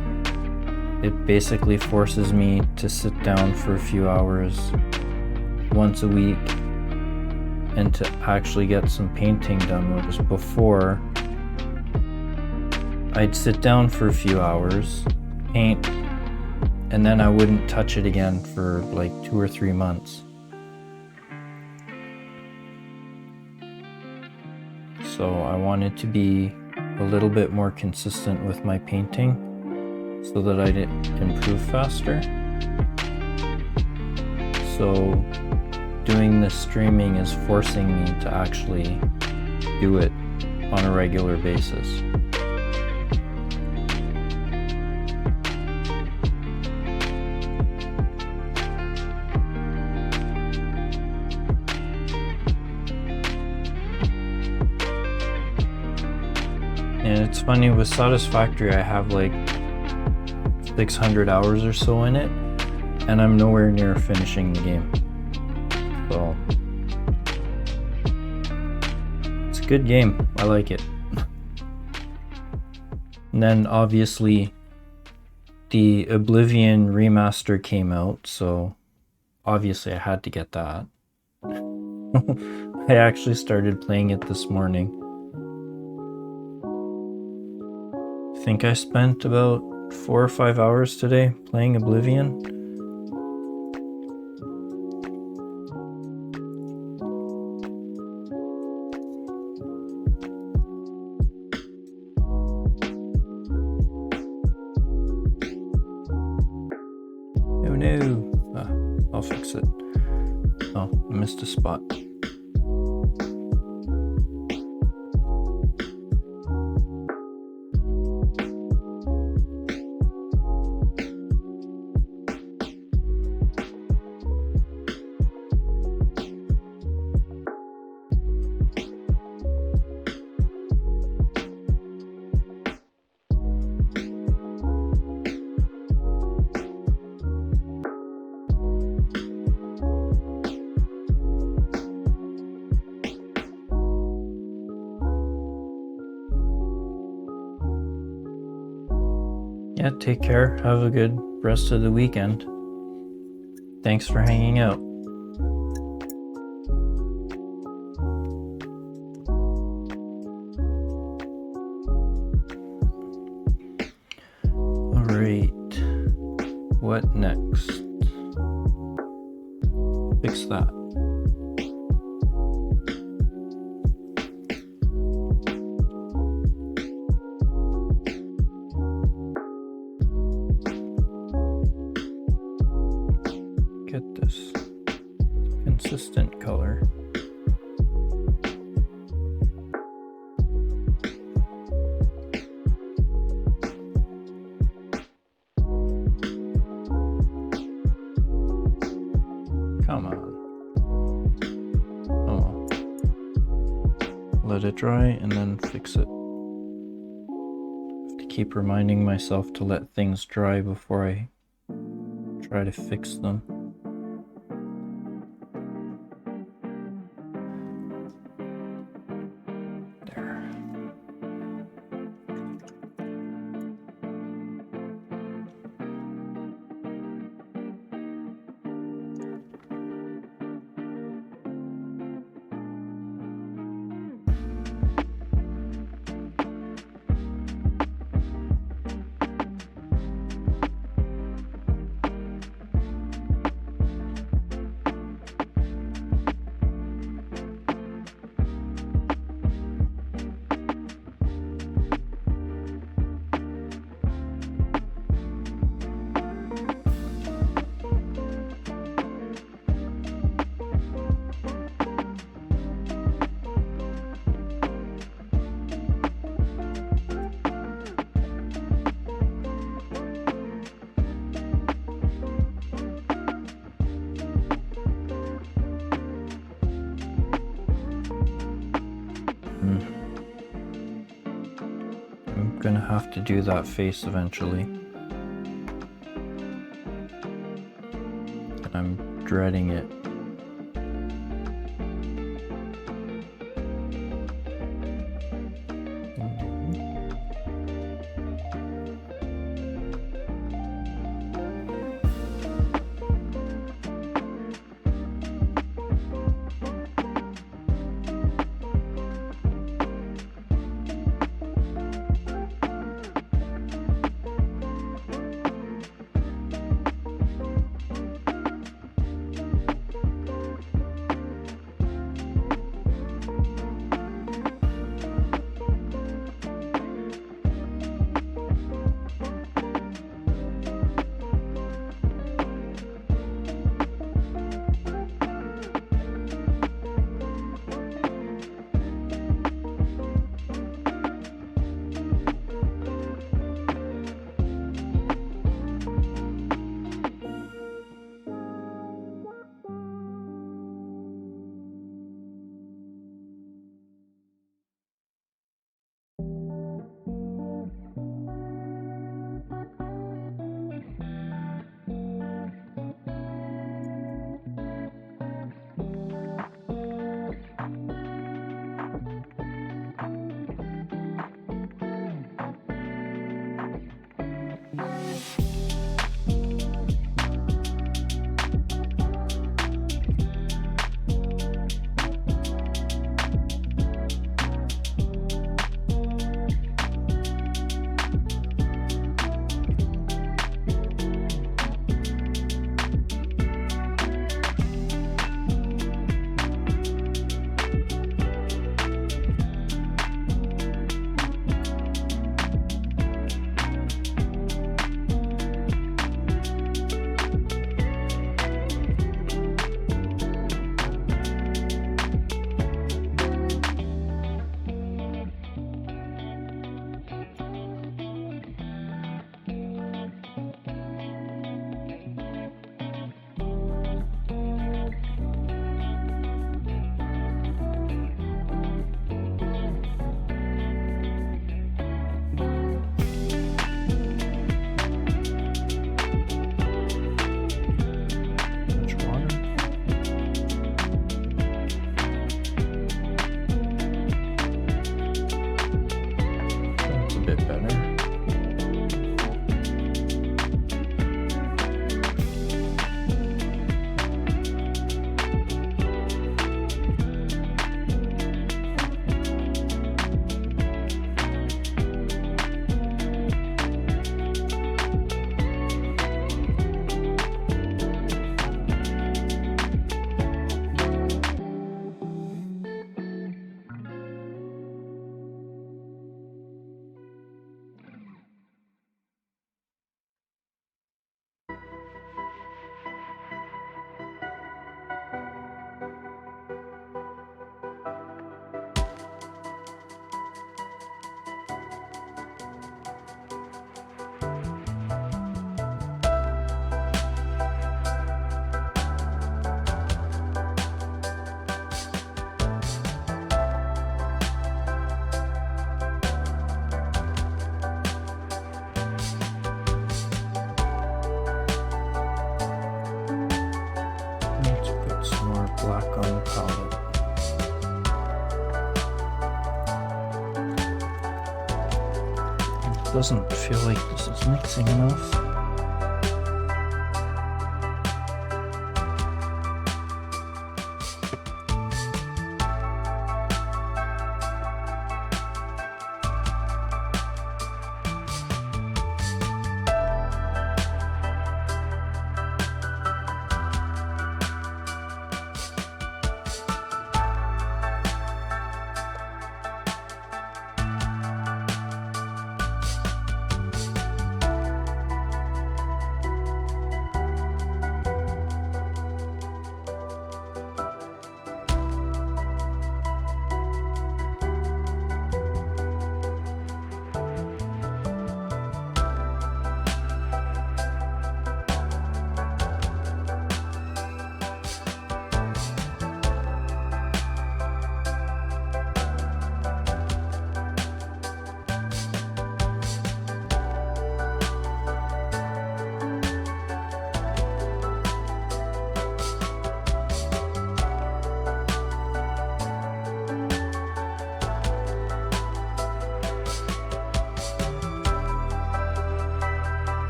it basically forces me to sit down for a few hours once a week and to actually get some painting done, whereas before I'd sit down for a few hours, paint, and then I wouldn't touch it again for like 2 or 3 months. So I wanted to be a little bit more consistent with my painting so that I'd improve faster. So doing this streaming is forcing me to actually do it on a regular basis. And it's funny, with Satisfactory I have like 600 hours or so in it, and I'm nowhere near finishing the game. So it's a good game, I like it. And then obviously the Oblivion remaster came out, so obviously I had to get that. I actually started playing it this morning. I think I spent about 4 or 5 hours today playing Oblivion. fix it. Oh, I missed a spot. Yeah, take care. Have a good rest of the weekend. Thanks for hanging out. Alright, what next? Fix that. Get this consistent color. Come on. Oh. Let it dry and then fix it. I have to keep reminding myself to let things dry before I try to fix them. There. I'm gonna have to do that face eventually. And I'm dreading it. better. Let's put some more black on the palette. It doesn't feel like this is mixing enough.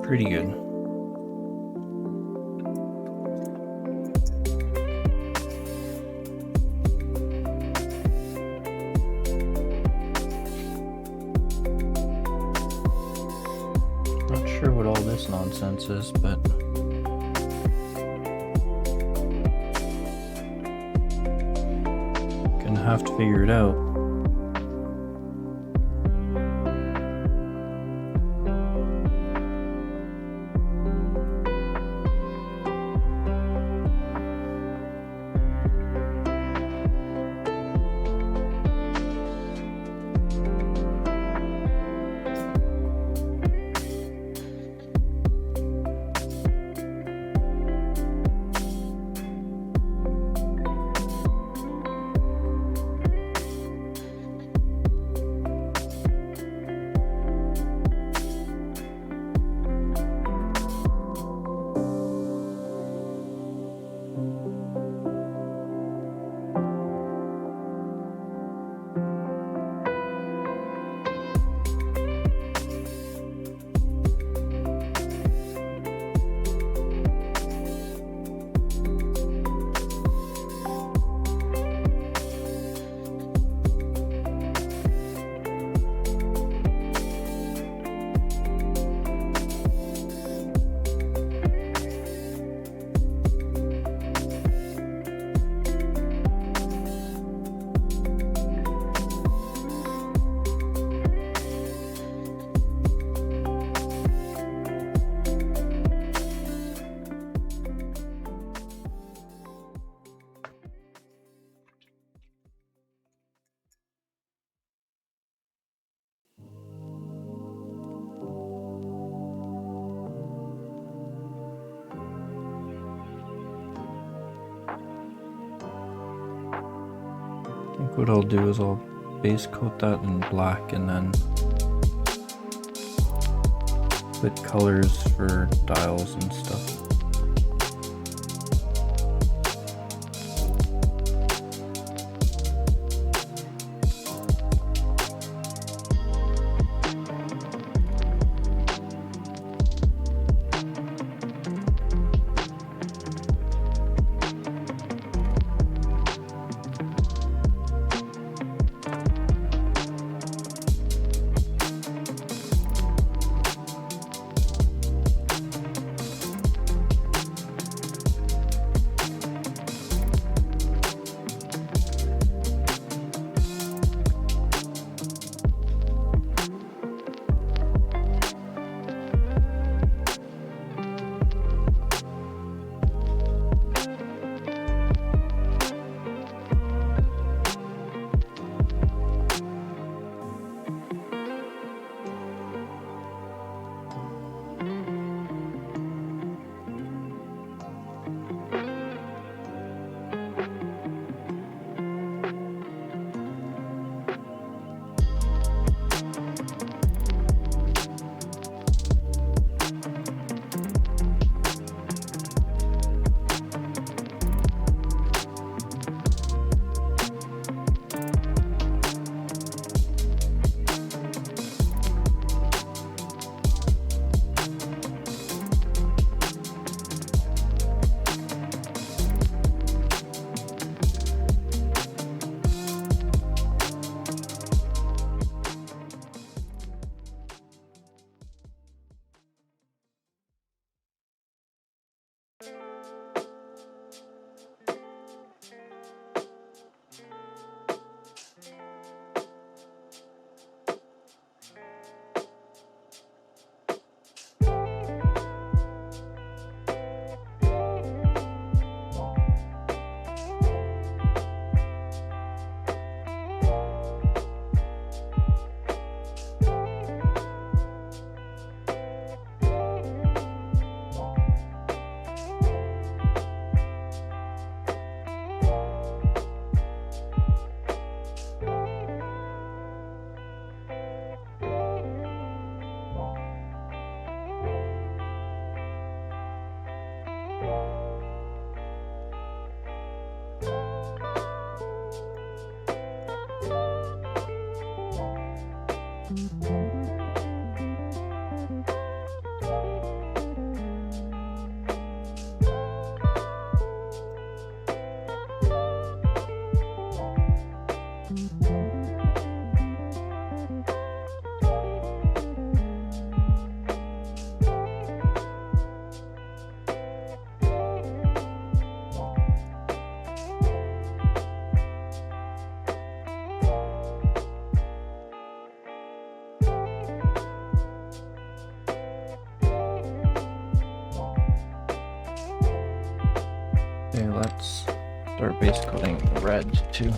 Pretty good. Not sure what all this nonsense is, but gonna have to figure it out. think what I'll do is I'll base coat that in black and then put colors for dials and stuff. Okay, let's start base coating red too.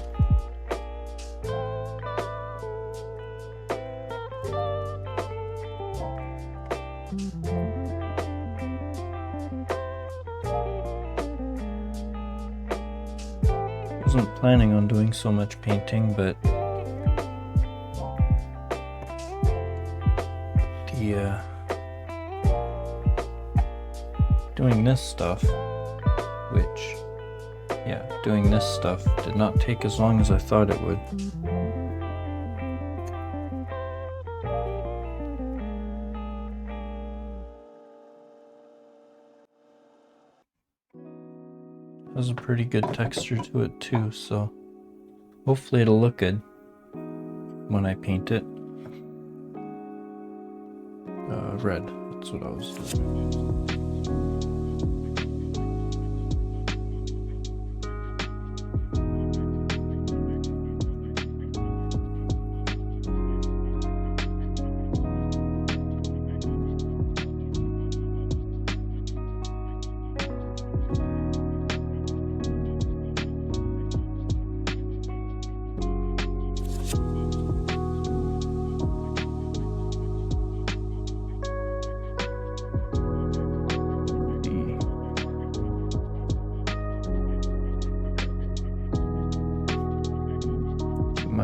Wasn't planning on doing so much painting, but doing this stuff, doing this stuff did not take as long as I thought it would. Has a pretty good texture to it too, so hopefully it'll look good when I paint it. Red, that's what I was doing.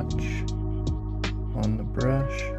touch on the brush.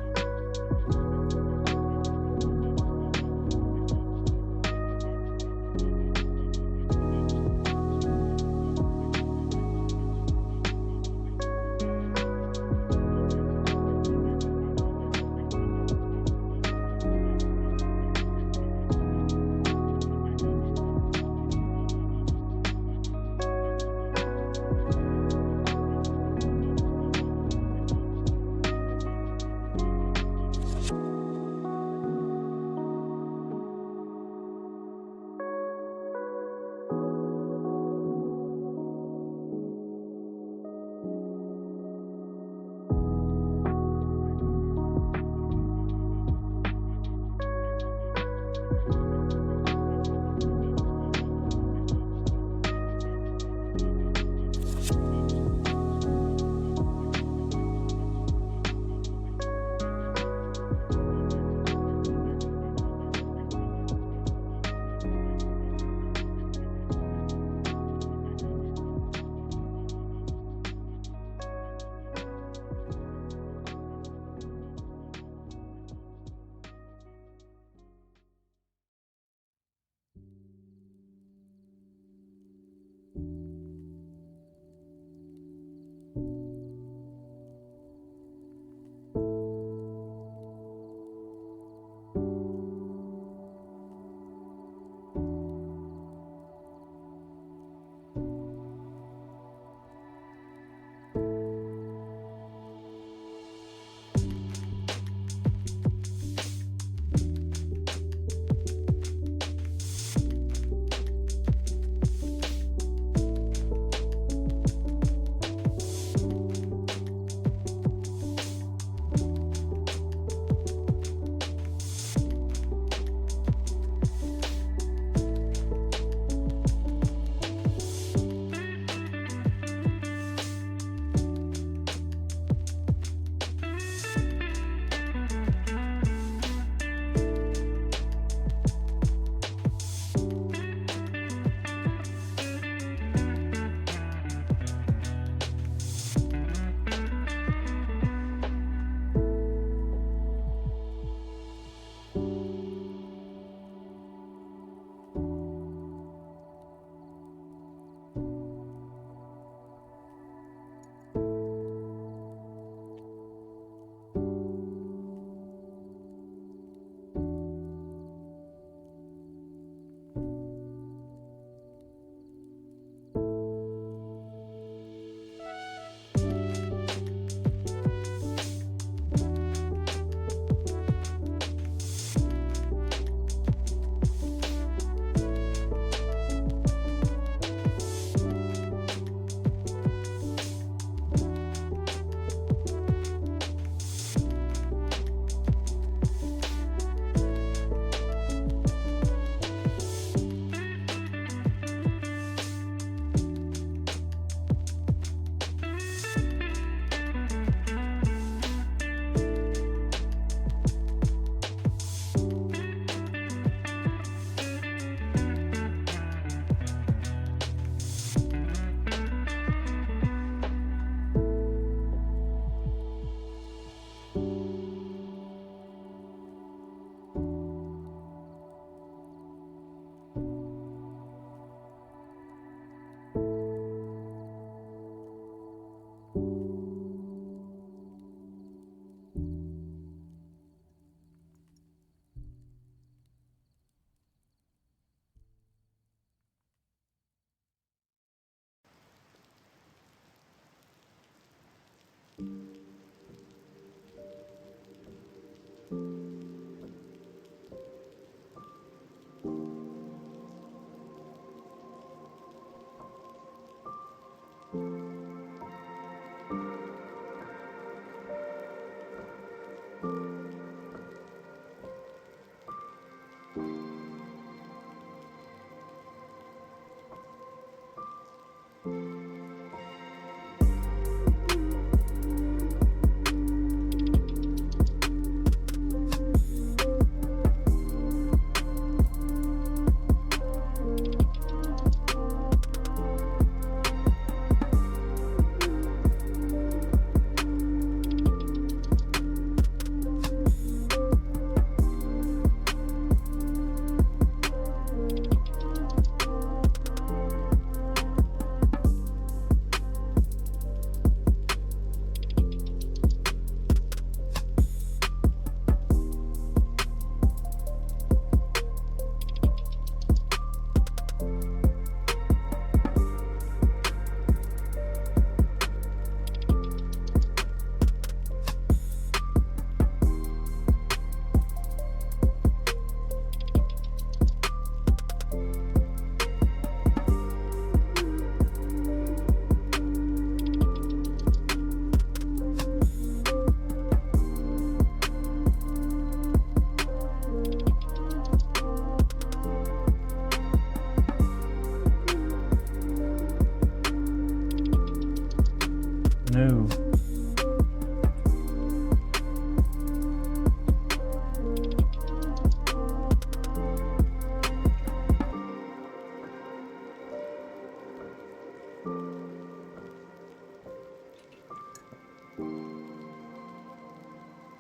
No.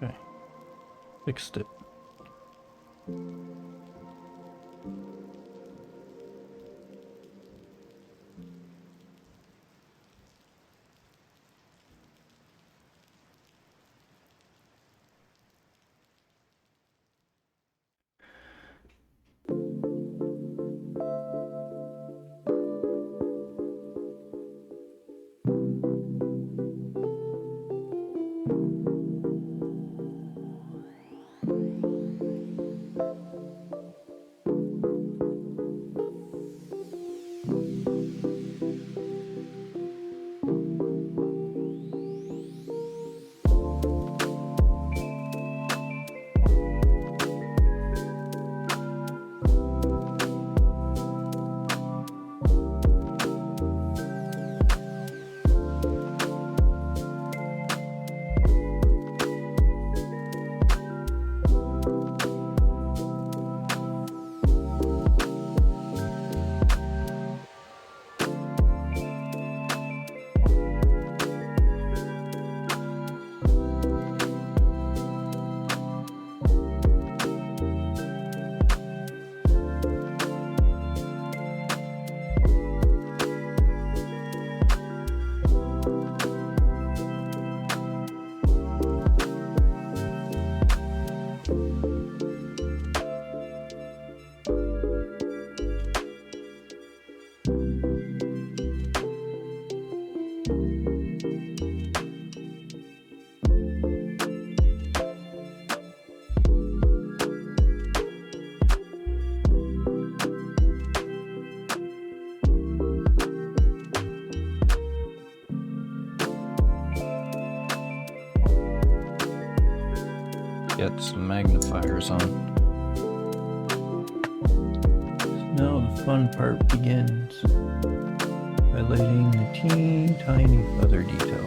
Okay. Fixed it. Get some magnifiers on. Now the fun part begins. Highlighting the teeny tiny feather details.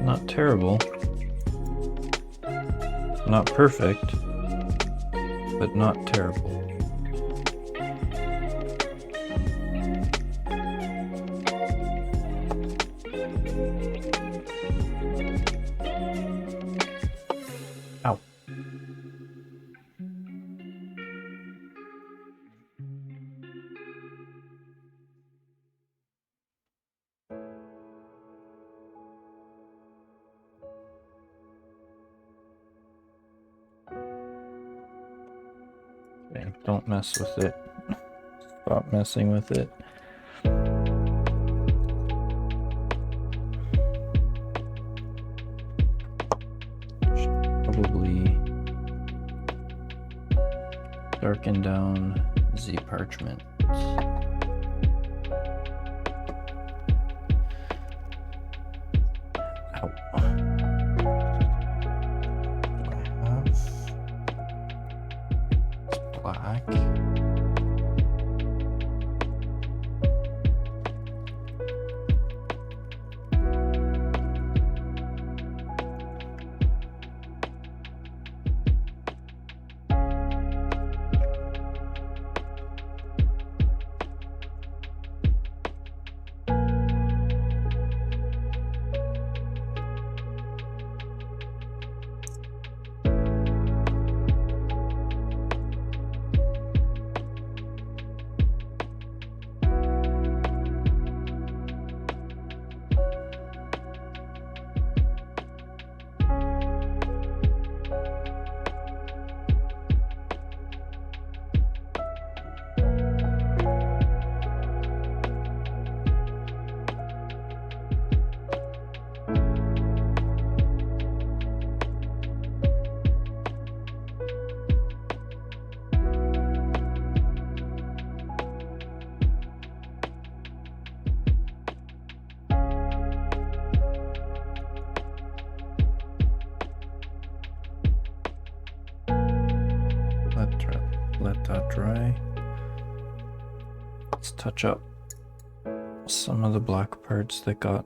Not terrible, not perfect, but not terrible. Okay, don't mess with it. Stop messing with it. Should probably darken down the parchment. Ow. Do I have? It's black. Let that dry. Let's touch up some of the black parts that got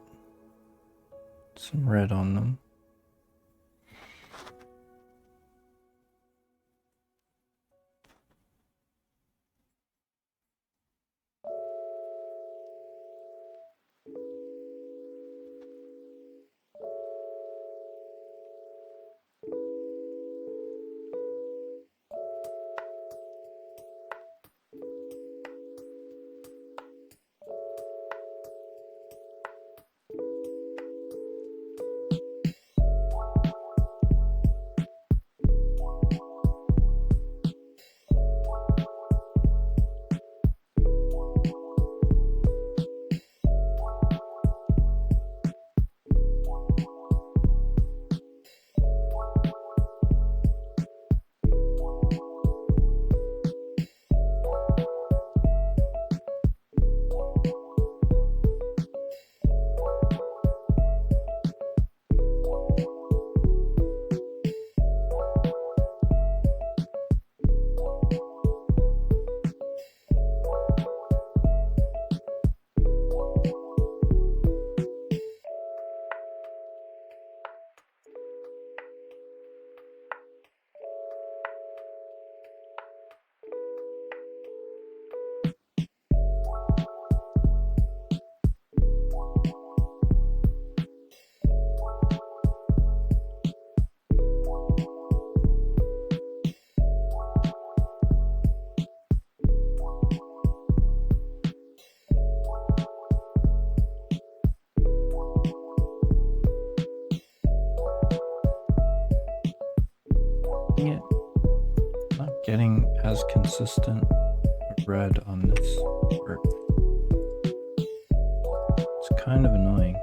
some red on them. It not getting as consistent red on this part. It's kind of annoying.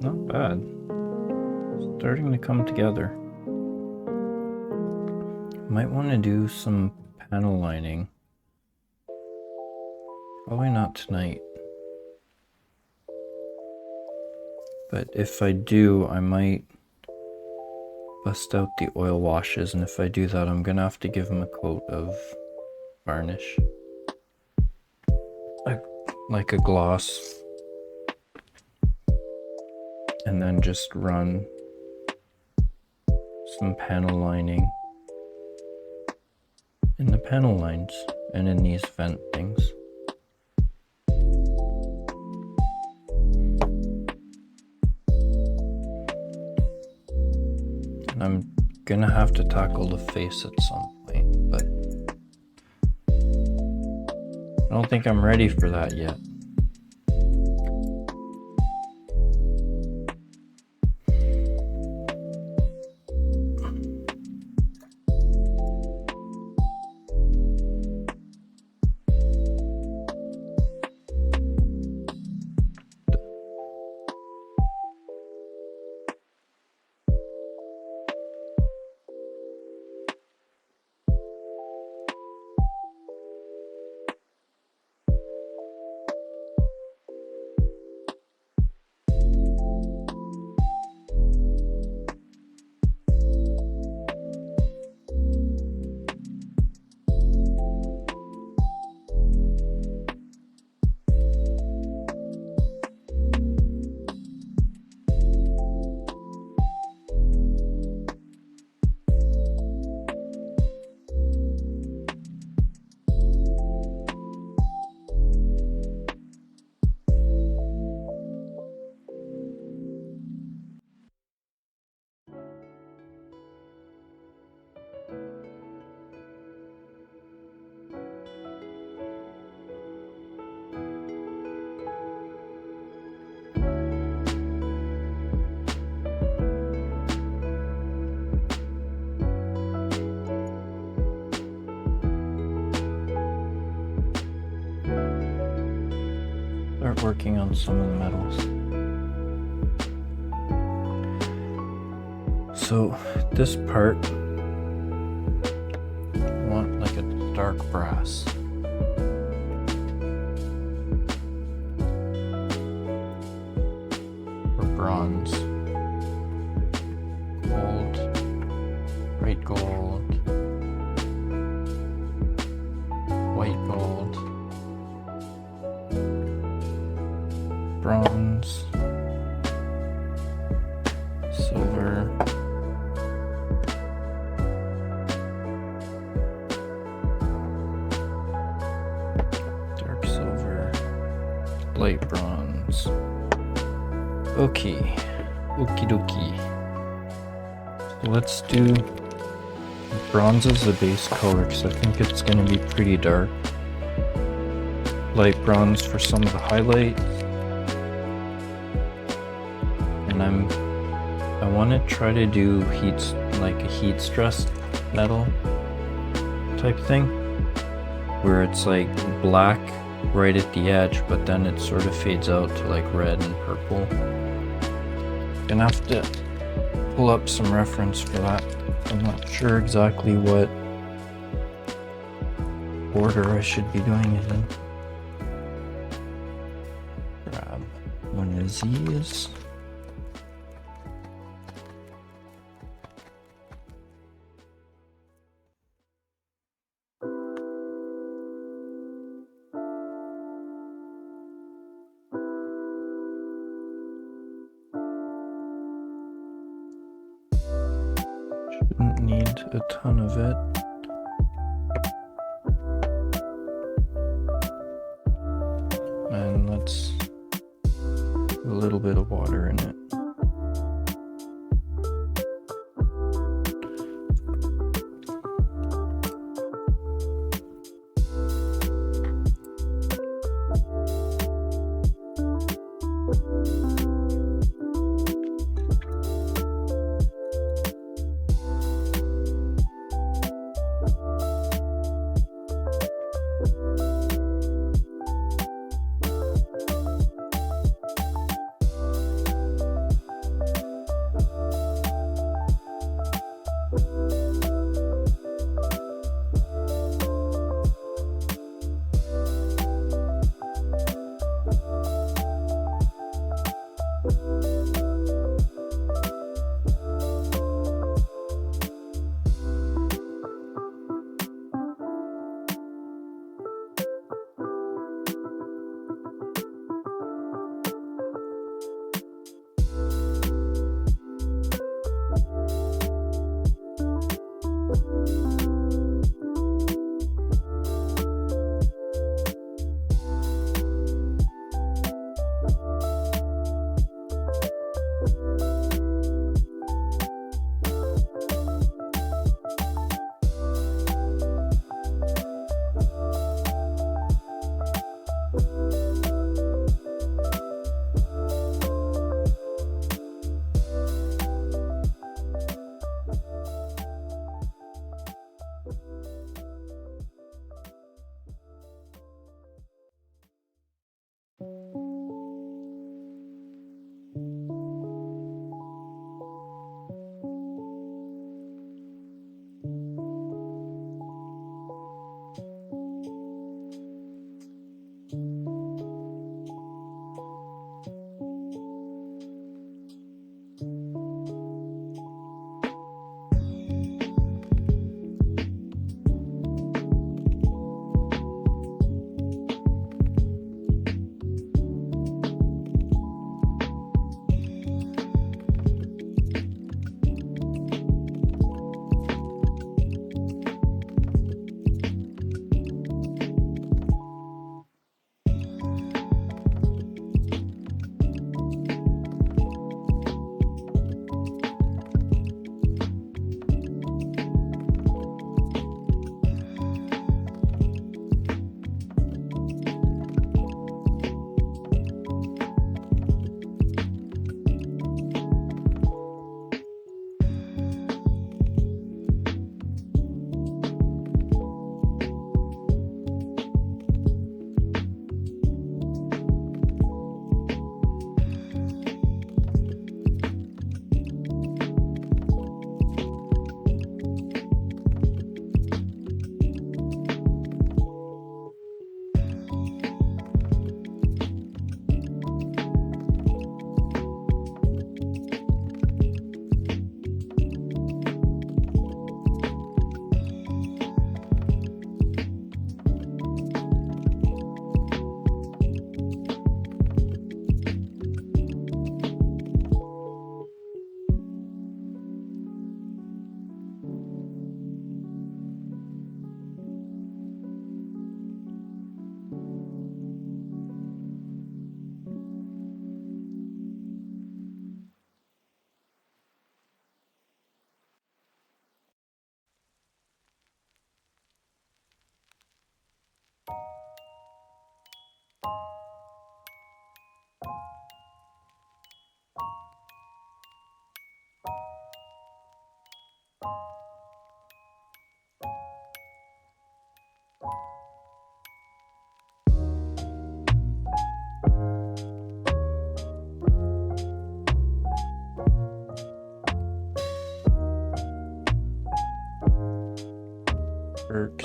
not bad. Starting to come together. Might want to do some panel lining. Probably not tonight. But if I do, I might bust out the oil washes, and if I do that, I'm gonna have to give them a coat of varnish. Like a gloss. And then just run some panel lining in the panel lines and in these vent things. And I'm gonna have to tackle the face at some point, but I don't think I'm ready for that yet. Start working on some of the metals. So this part, I want like a dark brass. Or bronze. Gold. Bright gold. White gold. Bronze, silver, dark silver, light bronze. Okay, okie dokie. So let's do bronze as the base color because I think it's going to be pretty dark. Light bronze for some of the highlights. And I want to try to do like a heat stressed metal type thing where it's like black right at the edge, but then it sort of fades out to like red and purple. Gonna have to pull up some reference for that. I'm not sure exactly what order I should be doing it in. Grab one of these. Shouldn't need a ton of it. And let's put a little bit of water in it.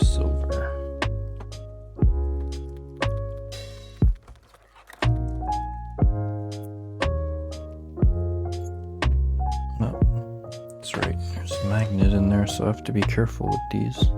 Silver. Oh, that's right. There's a magnet in there, so I have to be careful with these.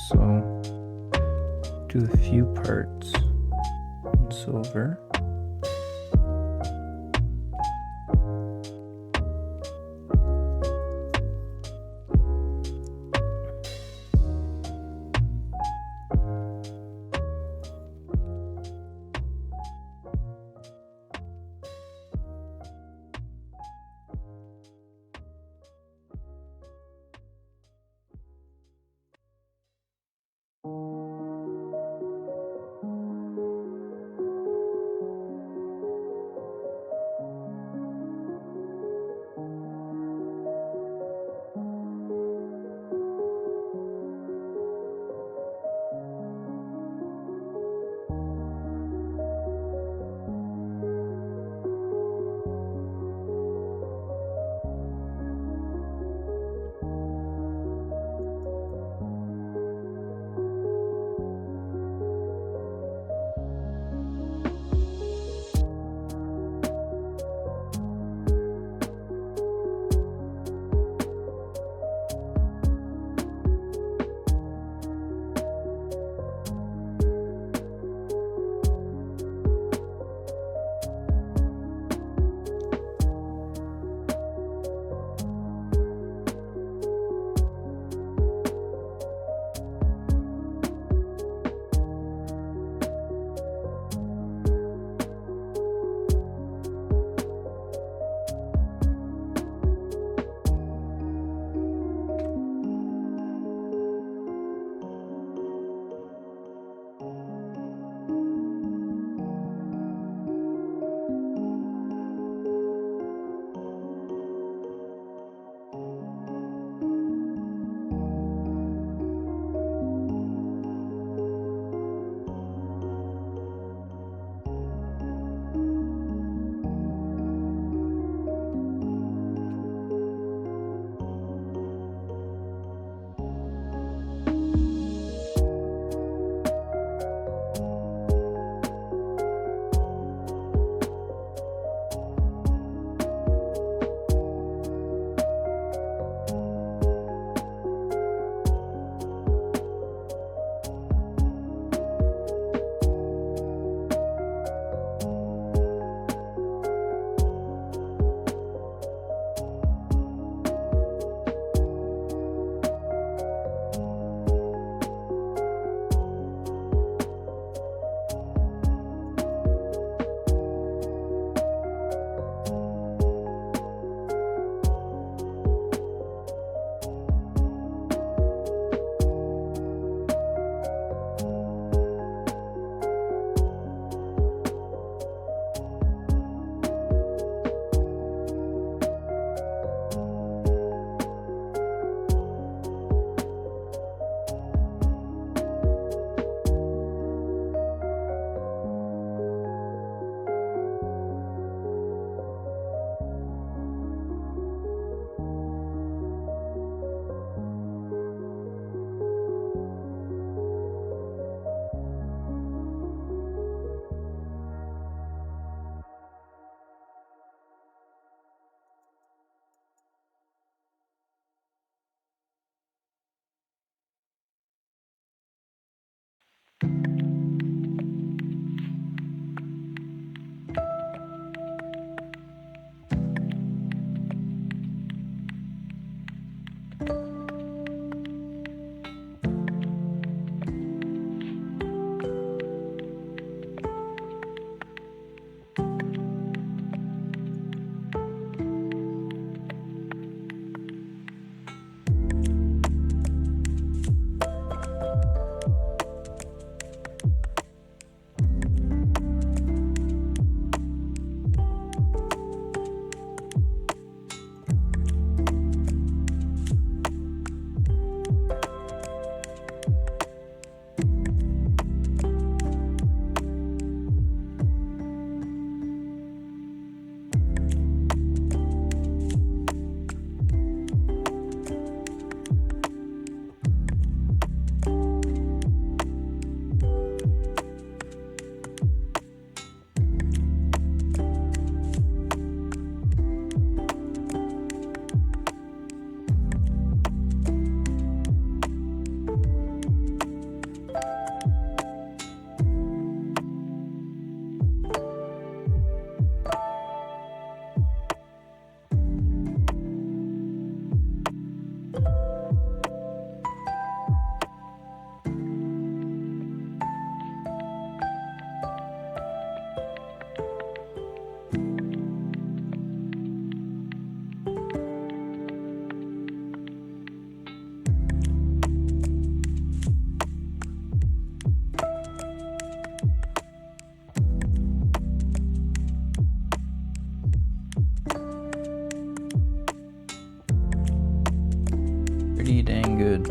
So do a few parts in silver. Pretty dang good.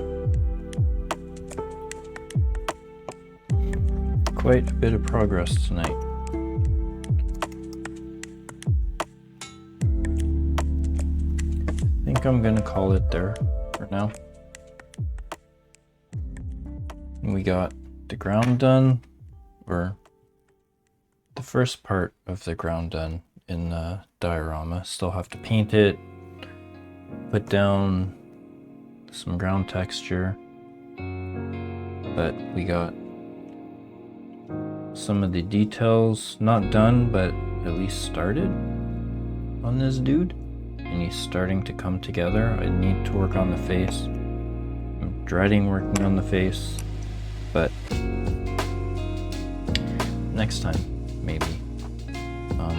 Quite a bit of progress tonight. I think I'm gonna call it there for now. We got the ground done, or the first part of the ground done in the diorama. Still have to paint it, put down some ground texture, but we got some of the details not done, but at least started on this dude, and he's starting to come together. I need to work on the face. I'm dreading working on the face, but next time maybe. I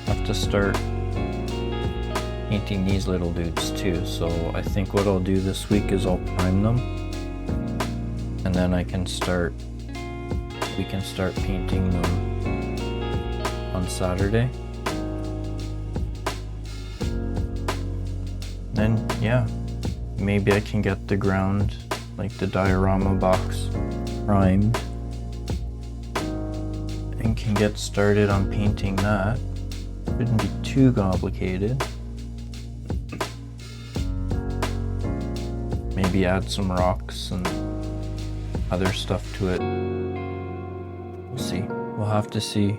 have to start painting these little dudes too, so I think what I'll do this week is I'll prime them, and then we can start painting them on Saturday. Then yeah, maybe I can get the ground, like the diorama box, primed and can get started on painting that. Shouldn't be too complicated. Maybe add some rocks and other stuff to it. We'll see. We'll have to see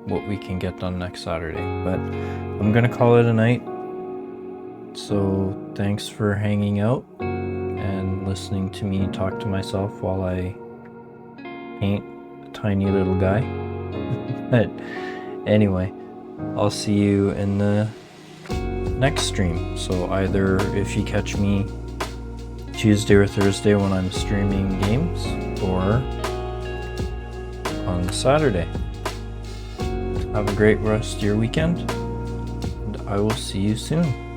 what we can get done next Saturday. But I'm gonna call it a night. So thanks for hanging out and listening to me talk to myself while I paint a tiny little guy. But anyway, I'll see you in the next stream. So either if you catch me Tuesday or Thursday when I'm streaming games, or on Saturday. Have a great rest of your weekend, and I will see you soon.